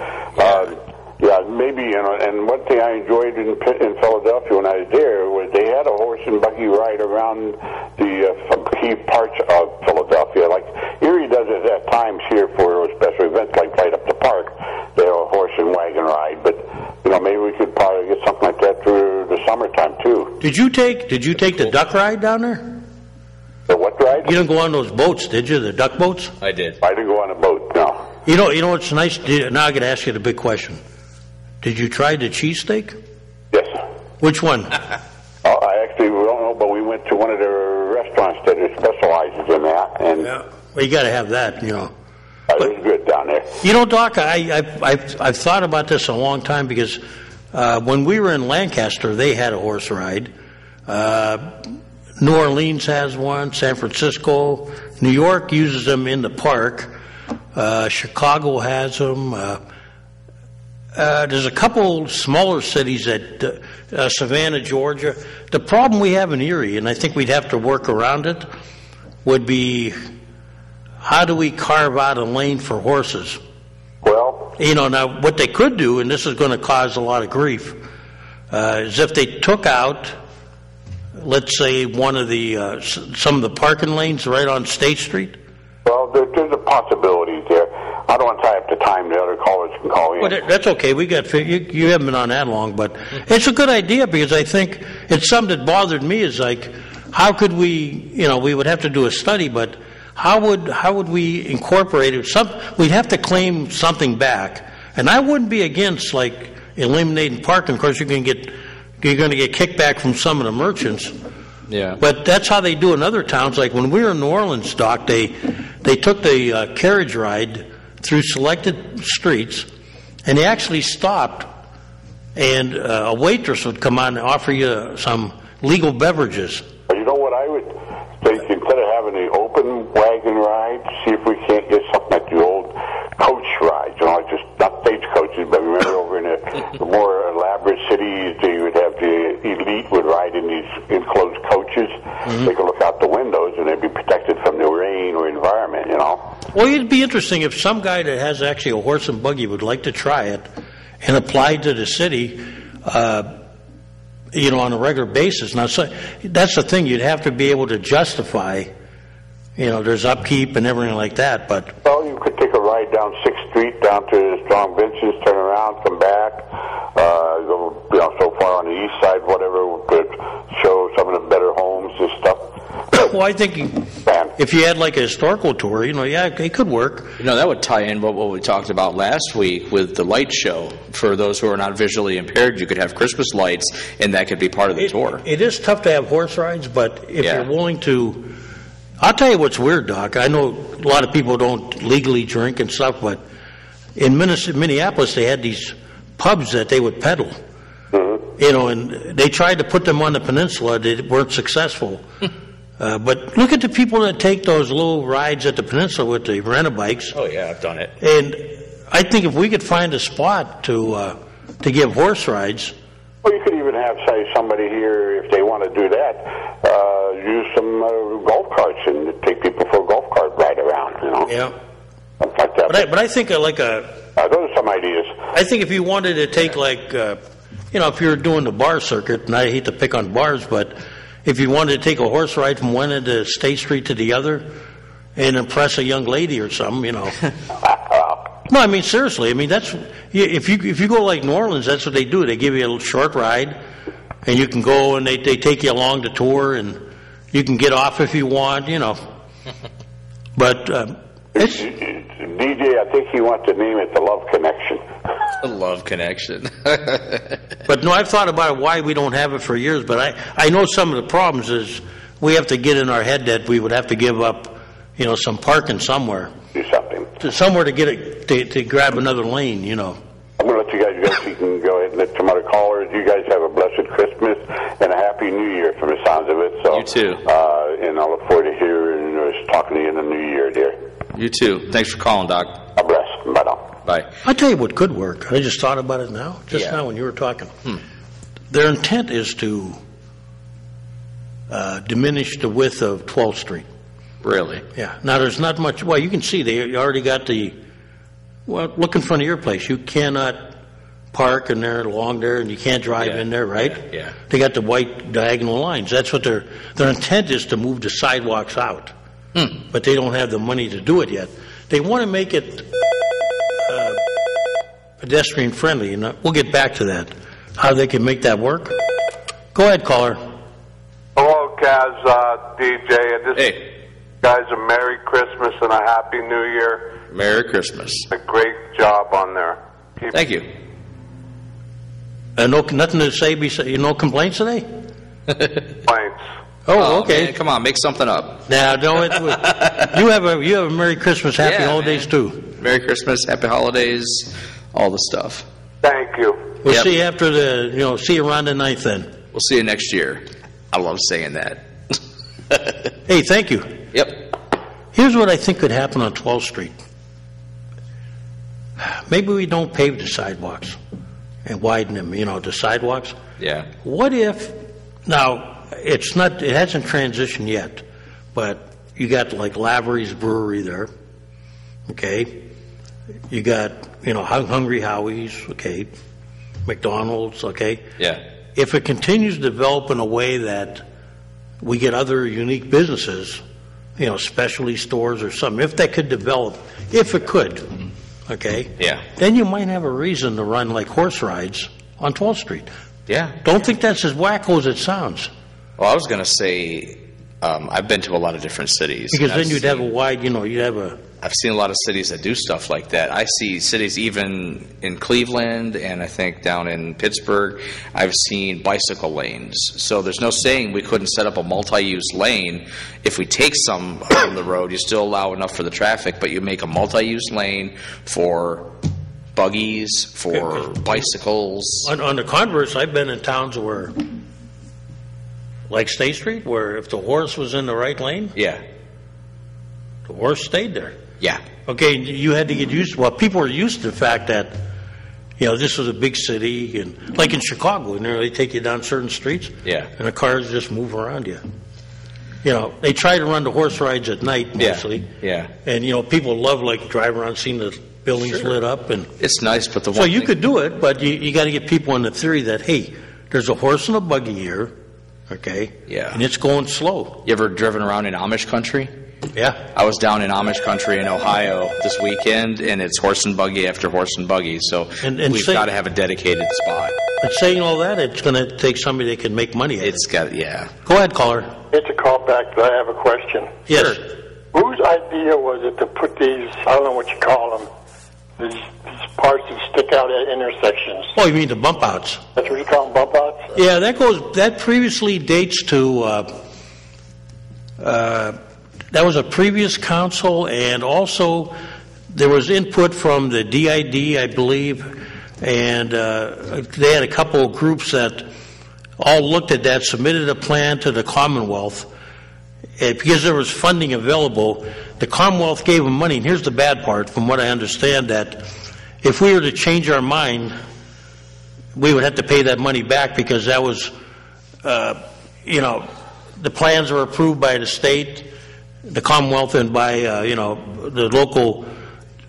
Yeah, Yeah, maybe, and one thing I enjoyed in Philadelphia when I was there was they had a horse and buggy ride around some key parts of Philadelphia. Like Erie does it at times here for special events, like right up the park. They have a horse and wagon ride, but maybe we could probably get something like that through the summertime too. Did you take the duck ride down there? The what ride? You didn't go on those boats, did you? The duck boats? I did. I didn't go on a boat. No. You know what's nice? Now I got to ask you the big question. Did you try the cheesesteak? Yes. Which one? I actually don't know, but we went to one of their restaurants that specializes in that, and well, you got to have that, It was good down there. Doc, I've thought about this a long time because when we were in Lancaster, they had a horse ride. New Orleans has one. San Francisco, New York uses them in the park. Chicago has them. There's a couple smaller cities at Savannah, Georgia. The problem we have in Erie, and I think we'd have to work around it, would be how do we carve out a lane for horses? Well, now what they could do, and this is going to cause a lot of grief, is if they took out, let's say, one of the some of the parking lanes right on State Street. Well, there's a possibility there. I don't want to tie up the time. The other callers can call in. Well, that's okay. You haven't been on that long, but it's a good idea because I think it's something that bothered me. Is like, how could we? We would have to do a study, but how would we incorporate it? We'd have to claim something back, and I wouldn't be against like eliminating parking. Of course, you're going to get kickback from some of the merchants. Yeah. But that's how they do in other towns. Like when we were in New Orleans, Doc, they took the carriage ride through selected streets, and they actually stopped, and a waitress would come on and offer you some legal beverages. You know what I would think? Instead of having the open wagon ride, see if we can't get something like the old coach rides. Just not stagecoaches, but remember over in the more elaborate cities, you would have the elite would ride in these enclosed coaches. Mm-hmm. They could look out the windows and they'd be protected from the rain or environment, Well, it'd be interesting if some guy that has actually a horse and buggy would like to try it and apply to the city, on a regular basis. Now, so that's the thing. You'd have to be able to justify, there's upkeep and everything like that. But well, you could take a ride down 6th Street down to Strong Benches, turn around, come back, go so far on the east side, whatever, could show some of the better homes and stuff. Well, I think if you had like a historical tour, it could work. That would tie in what we talked about last week with the light show. For those who are not visually impaired, you could have Christmas lights, and that could be part of the tour. It is tough to have horse rides, but if you're willing to... I'll tell you what's weird, Doc. I know a lot of people don't legally drink and stuff, but in Minneapolis, they had these pubs that they would peddle. Mm-hmm. And they tried to put them on the peninsula. They weren't successful. But look at the people that take those little rides at the peninsula with the rent-a-bikes. Oh, yeah, I've done it. And I think if we could find a spot to give horse rides... Well, you could even have, say, somebody here, if they want to do that, use some golf carts and take people for a golf cart ride around, Yeah. Something like that. But I think those are some ideas. I think if you wanted to take if you're doing the bar circuit, and I hate to pick on bars, but if you wanted to take a horse ride from one end of State Street to the other and impress a young lady or something, No, I mean, seriously. I mean, that's if you go like New Orleans, that's what they do. They give you a little short ride, and you can go and they take you along the tour, and you can get off if you want, But it's DJ. I think he wants to name it the Love Connection. The Love Connection. But no, I've thought about why we don't have it for years. But I know some of the problems is we have to get in our head that we would have to give up, some parking somewhere. Do something. Somewhere to get it to grab another lane, I'm going to let you guys go so you can go ahead and let some other callers. You guys have a blessed Christmas and a Happy New Year from the sounds of it. So, you too. And I look forward to hearing us talking to you in the new year, dear. You too. Thanks for calling, Doc. God bless. Bye now. Bye. I'll tell you what could work. I just thought about it now, now when you were talking. Their intent is to diminish the width of 12th Street. Really? Yeah. Now, there's not much... Well, you can see they already got look in front of your place. You cannot park in there, along there, and you can't drive in there, right? Yeah. They got the white diagonal lines. That's what their intent is, to move the sidewalks out. But they don't have the money to do it yet. They want to make it pedestrian friendly, and we'll get back to that, how they can make that work. Go ahead, caller. Hello, Kaz, DJ. And Hey. Guys, a Merry Christmas and a Happy New Year. Merry Christmas. A great job on there. Thank you. Nothing to say, no complaints today? Thanks. Oh, okay. Man, come on, make something up. Now, no, you have a Merry Christmas, Happy Holidays, too. Merry Christmas, Happy Holidays, all the stuff. Thank you. We'll see you after see you around the 9th then. We'll see you next year. I love saying that. Hey, thank you. Yep. Here's what I think could happen on 12th Street. Maybe we don't pave the sidewalks and widen them, the sidewalks. Yeah. What if, now, it hasn't transitioned yet, but you got like Lavery's Brewery there, okay? You got, Hungry Howie's, okay? McDonald's, okay? Yeah. If it continues to develop in a way that we get other unique businesses, specialty stores or something, if that could develop, if it could, okay? Yeah. Then you might have a reason to run like horse rides on 12th Street. Yeah. Don't think that's as wacko as it sounds. Well, I was going to say, I've been to a lot of different cities. Because then you'd have a wide, you'd have a... I've seen a lot of cities that do stuff like that. I see cities even in Cleveland and I think down in Pittsburgh, I've seen bicycle lanes. So there's no saying we couldn't set up a multi-use lane. If we take some from the road, you still allow enough for the traffic, but you make a multi-use lane for buggies, for bicycles. On the converse, I've been in towns where, like State Street, where if the horse was in the right lane, yeah, the horse stayed there. Yeah. Okay, you had to get used to, people are used to the fact that, this was a big city, and like in Chicago, they take you down certain streets, yeah, and the cars just move around you. They try to run the horse rides at night mostly. Yeah. And, people love, driving around, seeing the buildings lit up. And it's nice, but so you could do it, but you got to get people in the theory that, hey, there's a horse and a buggy here, okay? Yeah. And it's going slow. You ever driven around in Amish country? Yeah. I was down in Amish country in Ohio this weekend, and it's horse and buggy after horse and buggy, so we've got to have a dedicated spot. But saying all that, it's going to take somebody that can make money at it. It's got, yeah. Go ahead, caller. It's a call back, but I have a question. Yes. Sure. Whose idea was it to put these, I don't know what you call them, these parts that stick out at intersections? Oh, you mean the bump outs? That's what you call them, bump outs? Yeah, that previously dates to, that was a previous council, and also there was input from the DID, I believe, and they had a couple of groups that all looked at that, submitted a plan to the Commonwealth. Because there was funding available, the Commonwealth gave them money. And here's the bad part, from what I understand, that if we were to change our mind, we would have to pay that money back, because that was, the plans were approved by the state, the Commonwealth, and by, the local,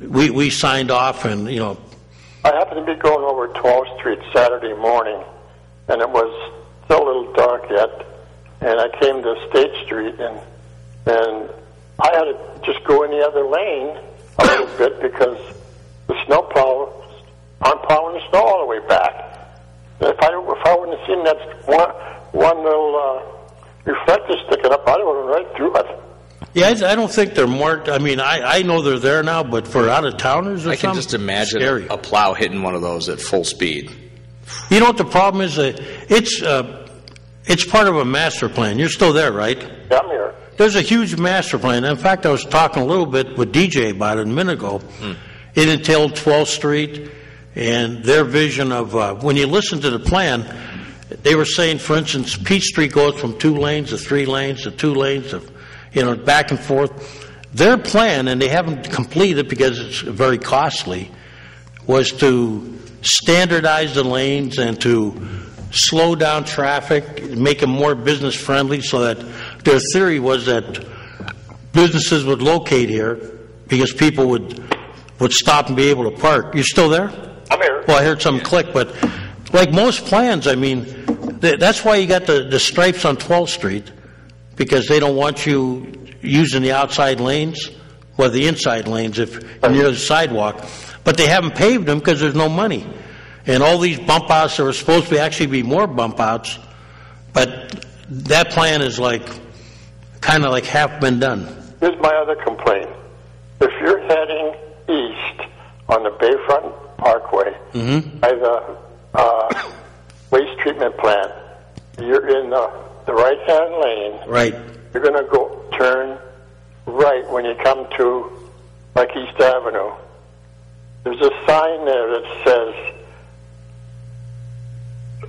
we signed off, and, I happened to be going over 12th Street Saturday morning, and it was still a little dark yet, and I came to State Street, and I had to just go in the other lane a little bit, because the snowplow aren't plowing the snow all the way back. If I wouldn't have seen that one little reflector sticking up, I would have went right through it. Yeah, I don't think they're marked. I mean, I know they're there now, but for out-of-towners or something, I can just imagine scary. A plow hitting one of those at full speed. You know what the problem is? It's part of a master plan. You're still there, right? Yeah, I'm here. There's a huge master plan. In fact, I was talking a little bit with DJ about it a minute ago. It entailed 12th Street and their vision of, when you listen to the plan, they were saying, for instance, Peach Street goes from 2 lanes to 3 lanes to 2 lanes to, back and forth. Their plan, and they haven't completed because it's very costly, was to standardize the lanes and to slow down traffic, make them more business friendly, so that their theory was that businesses would locate here because people would stop and be able to park. You still there? I'm here. Well, I heard some click, but like most plans, I mean, that's why you got the stripes on 12th Street, because they don't want you using the outside lanes or the inside lanes if you're near the sidewalk. But they haven't paved them because there's no money. And all these bump outs, there were supposed to actually be more bump outs, but that plan is kind of like half been done. Here's my other complaint. If you're heading east on the Bayfront Parkway by the waste treatment plant, you're in the right-hand lane. Right. You're going to turn right when you come to East Avenue. There's a sign there that says,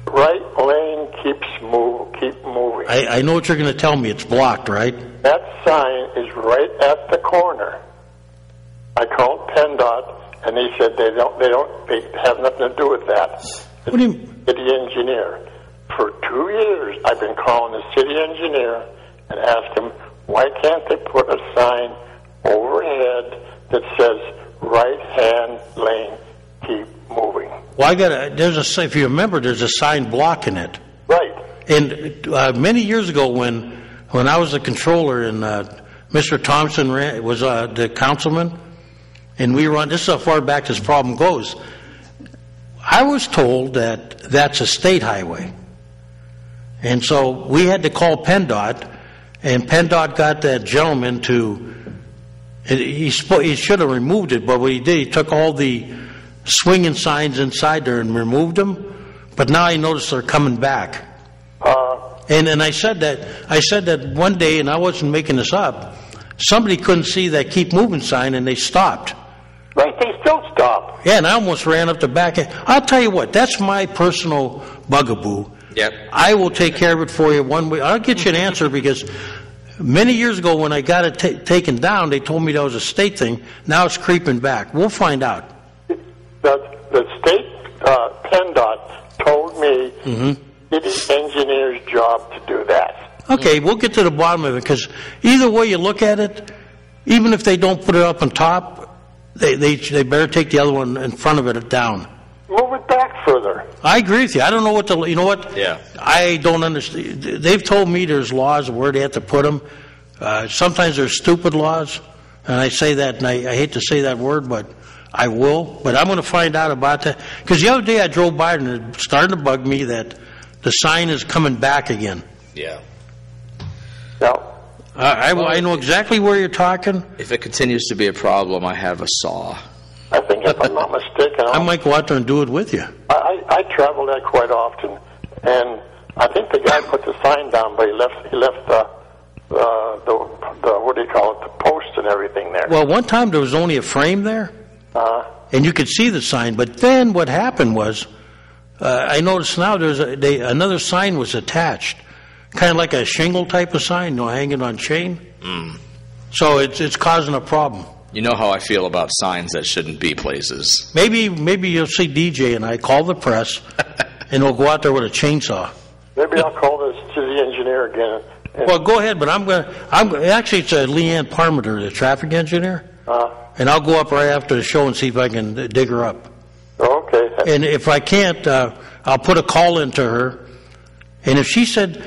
right lane keep moving. I know what you're going to tell me. It's blocked, right? That sign is right at the corner. I called PennDOT, and they said they have nothing to do with that. What do you mean? City engineer. For 2 years, I've been calling the city engineer and asked him, why can't they put a sign overhead that says, right-hand lane, keep moving? Well, if you remember, there's a sign blocking it. Right. And many years ago when I was the controller and Mr. Thompson was the councilman, and we were on, this is how far back this problem goes, I was told that that's a state highway. And so we had to call PennDOT, and PennDOT got that gentleman he should have removed it, but what he did, he took all the swinging signs inside there and removed them, but now I notice they're coming back. And I said that one day, and I wasn't making this up, somebody couldn't see that keep moving sign and they stopped. Right, they still stop. Yeah, and I almost ran up the back. I'll tell you what, that's my personal bugaboo. Yep. I will take care of it for you one way. I'll get you an answer because many years ago when I got it taken down, they told me that was a state thing. Now it's creeping back. We'll find out. The state PennDOT told me it's engineer's job to do that. Okay, we'll get to the bottom of it because either way you look at it, even if they don't put it up on top, they better take the other one in front of it down. Move it back further. I agree with you. I don't know you know what? Yeah. I don't understand. They've told me there's laws of where they have to put them. Sometimes there's stupid laws, and I say that, and I hate to say that word, but I will. But I'm going to find out about that. Because the other day I drove by and it started to bug me that the sign is coming back again. Yeah. No. I know exactly where you're talking. If it continues to be a problem, I have a saw. I think if I'm not mistaken, I might go out there and do it with you. I travel that quite often, and I think the guy put the sign down, but he left the what do you call it, the post and everything there. Well, one time there was only a frame there, and you could see the sign. But then what happened was, I noticed now another sign was attached, kind of like a shingle type of sign, hanging on chain. So it's causing a problem. You know how I feel about signs that shouldn't be places. Maybe you'll see DJ and I call the press, and we'll go out there with a chainsaw. Maybe I'll call this to the engineer again. Well, go ahead, but actually it's Leanne Parmenter, the traffic engineer, and I'll go up right after the show and see if I can dig her up. Okay. And if I can't, I'll put a call into her, and if she said,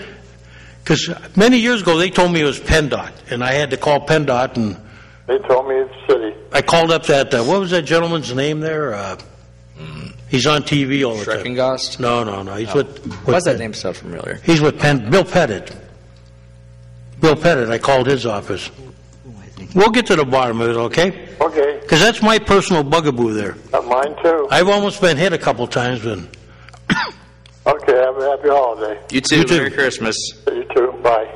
because many years ago they told me it was PennDOT, and I had to call PennDOT and. They told me it's city. I called up that, what was that gentleman's name there? He's on TV all the time. Schreckengost? No. He's with why does that name sound familiar? He's with Bill Pettit. Bill Pettit, I called his office. We'll get to the bottom of it, okay? Okay. Because that's my personal bugaboo there. Mine too. I've almost been hit a couple times. But okay, have a happy holiday. You too. Merry Christmas. You too. Bye.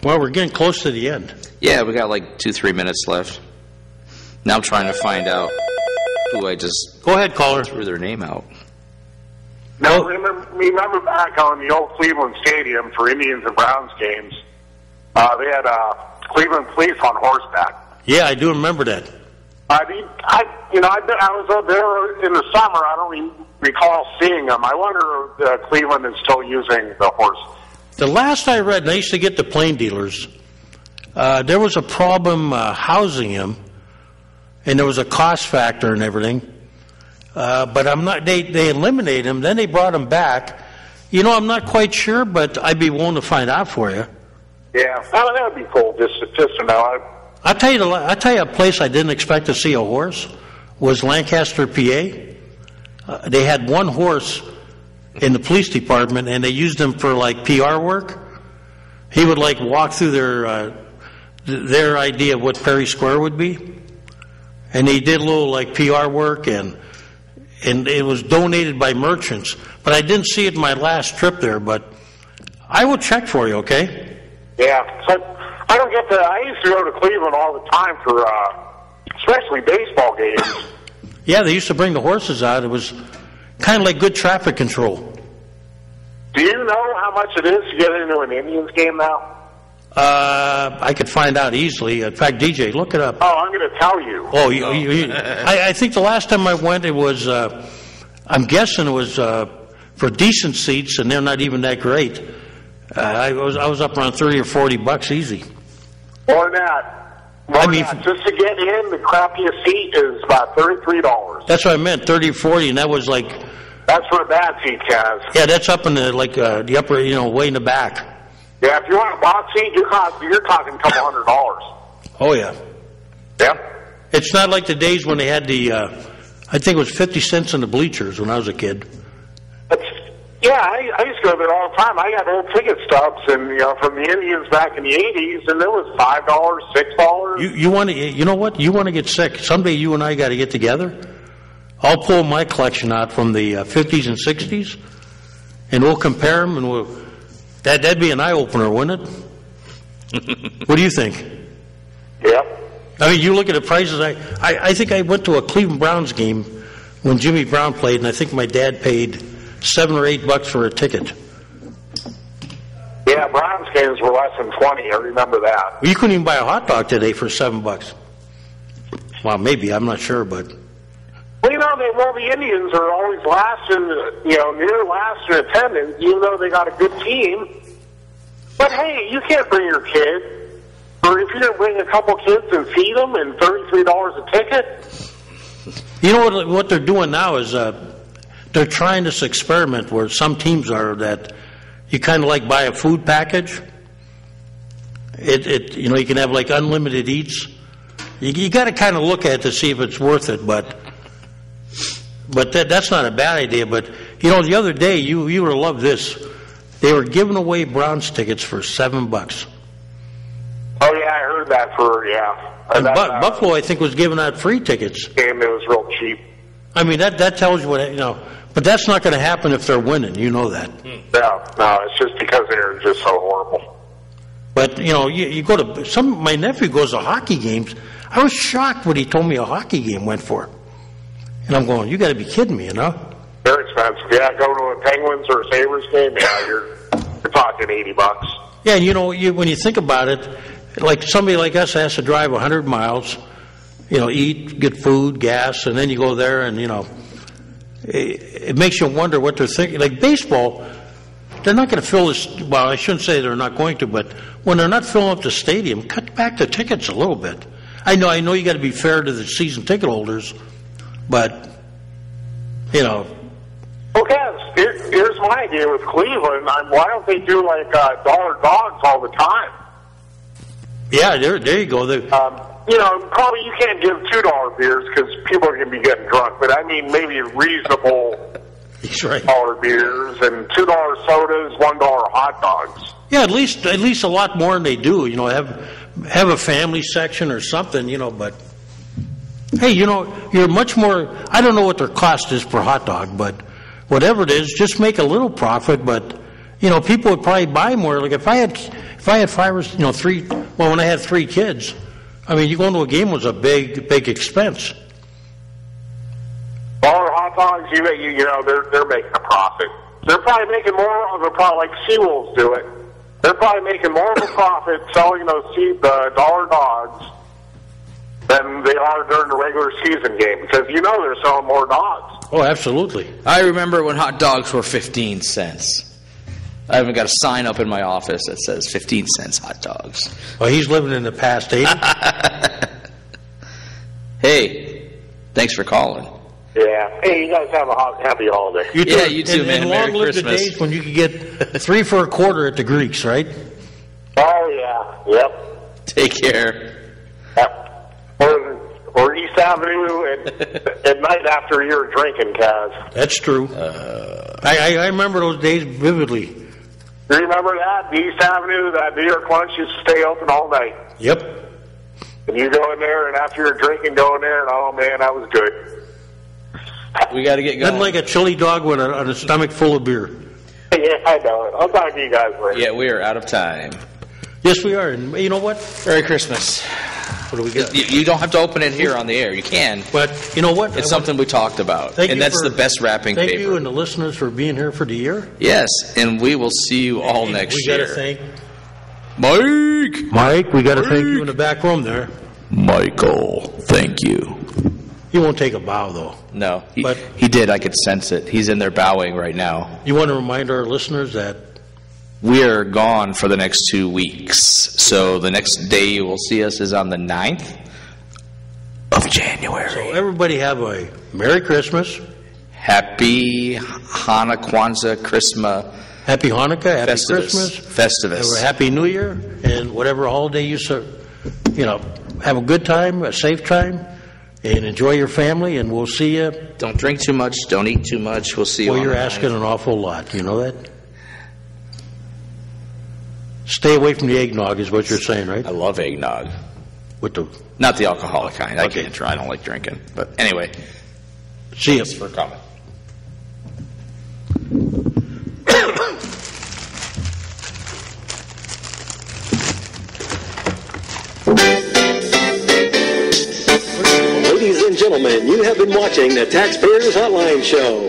Well, we're getting close to the end. Yeah, we got like 2-3 minutes left. Now I'm trying to find out who I just... Go ahead, caller. Threw their name out. Now, remember back on the old Cleveland Stadium for Indians and Browns games, they had Cleveland police on horseback. Yeah, I do remember that. I was out there in the summer. I don't recall seeing them. I wonder if Cleveland is still using the horses. The last I read, and I used to get the plane dealers, there was a problem housing him, and there was a cost factor and everything. but I'm not. They eliminated him. Then they brought him back. You know, I'm not quite sure, but I'd be willing to find out for you. Yeah, that would be cool. Just to know. I'll tell you a place I didn't expect to see a horse was Lancaster, PA. They had one horse in the police department, and they used him for like PR work. He would like walk through their idea of what Perry Square would be, and he did a little like PR work, and it was donated by merchants. But I didn't see it in my last trip there. But I will check for you, okay? Yeah, so I don't get that. I used to go to Cleveland all the time for, especially baseball games. Yeah, they used to bring the horses out. It was kind of like good traffic control. Do you know how much it is to get into an Indians game now? I could find out easily. In fact, DJ, look it up. Oh, I'm going to tell you. Oh, I think the last time I went, it was, I'm guessing it was for decent seats, and they're not even that great. I was up around $30 or $40 easy. More than that. Just to get in, the crappiest seat is about $33. That's what I meant, 30 or 40, and that was like... That's for a bad seat, Kaz. Yeah, that's up in the upper, way in the back. Yeah, if you want a box seat, you're talking a couple $100. Oh, yeah. Yeah. It's not like the days when they had I think it was 50 cents in the bleachers when I was a kid. Yeah, I used to go there all the time. I got old ticket stubs, and from the Indians back in the '80s, and there was $5, $6. You want to? You know what? You want to get sick? Someday you and I got to get together. I'll pull my collection out from the 50s and 60s, and we'll compare them, and that'd be an eye opener, wouldn't it? What do you think? Yeah. I mean, you look at the prices. I think I went to a Cleveland Browns game when Jimmy Brown played, and I think my dad paid $7 or $8 for a ticket. Yeah, Browns games were less than 20. I remember that. Well, you couldn't even buy a hot dog today for $7. Well, maybe, I'm not sure, but. Well, the Indians are always last in, near last in attendance, even though they got a good team. But hey, you can't bring your kid, or if you're going to bring a couple kids and feed them, and $33 a ticket. You know what they're doing now is they're trying this experiment where some teams are that you kind of like buy a food package. You can have like unlimited eats. You got to kind of look at it to see if it's worth it, but that's not a bad idea. But the other day you would love this. They were giving away Browns tickets for $7. Oh yeah, I heard that And Buffalo, I think, was giving out free tickets. Game, it was real cheap. I mean, that tells you what but that's not going to happen if they're winning. You know that. No, it's just because they're just so horrible. But you go to my nephew goes to hockey games. I was shocked when he told me a hockey game went for. And I'm going, you got to be kidding me, Very expensive. Yeah, go to a Penguins or a Sabres game. Yeah, you're talking $80. Yeah, and when you think about it, like somebody like us has to drive 100 miles, eat, get food, gas, and then you go there and it makes you wonder what they're thinking. Like baseball, they're not going to fill this. Well, I shouldn't say they're not going to, but when they're not filling up the stadium, cut back the tickets a little bit. I know you got to be fair to the season ticket holders, but Okay, here's my idea with Cleveland. Why don't they do like dollar dogs all the time? Yeah, there you go. Probably you can't give $2 beers because people are going to be getting drunk. But I mean, maybe reasonable dollar beers and $2 sodas, $1 hot dogs. Yeah, at least a lot more than they do. Have a family section or something. But hey, you're much more. I don't know what their cost is per hot dog, but whatever it is, just make a little profit. But people would probably buy more. Like if I had 5 or three. Well, when I had 3 kids, I mean, you going to a game was a big expense. Dollar hot dogs, they're making a profit. They're probably making more of a profit, like Seawolves do it. They're probably making more of a profit selling those dollar dogs than they are during the regular season game because they're selling more dogs. Oh, absolutely. I remember when hot dogs were 15 cents. I haven't got a sign up in my office that says 15 cents hot dogs. Well, he's living in the past, ain't he? Hey, thanks for calling. Yeah. Hey, you guys have a happy holiday. You too. Yeah, you too, man. And Merry long live the Christmas. days when you could get 3 for a quarter at the Greeks, right? Oh, yeah. Yep. Take care. Yep. Or East Avenue at night after you're drinking, Kaz. That's true. I remember those days vividly. You remember that? The East Avenue, that New York lunch used to stay open all night. Yep. And you go in there, and after you're drinking, go in there, and oh, man, that was good. We got to get going. Nothing like a chili dog with on a stomach full of beer. Yeah, I know it. I'll talk to you guys later. Yeah, we are out of time. Yes, we are. And you know what? Merry Christmas. What do we got? You don't have to open it here on the air. You can. But you know what? It's something we talked about. And that's the best wrapping paper. Thank you and the listeners for being here for the year. Yes, and we will see you all next year. We got to thank Mike. We got to thank you in the back room there. Michael, thank you. He won't take a bow, though. No, But- he did. I could sense it. He's in there bowing right now. You want to remind our listeners that We are gone for the next 2 weeks. So the next day you will see us is on the 9th of January. everybody have a Merry Christmas, Happy Hanukkah, Kwanzaa, Christmas, Happy Hanukkah, Happy Festivus. Christmas, Festivus. have a Happy New Year, and whatever holiday you have a good time, a safe time, and enjoy your family, and we'll see you. Don't drink too much. Don't eat too much. We'll see you Well, on you're the asking 9th. an awful lot. You know that? Stay away from the eggnog is what you're saying, right? I love eggnog. With the Not the alcoholic kind. I Okay. can't try. I don't like drinking. But anyway, see you. thanks for coming. Ladies and gentlemen, you have been watching the Taxpayers Hotline Show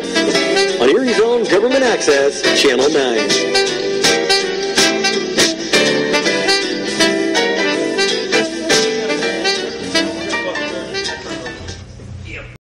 on Erie's own Government Access, Channel 9.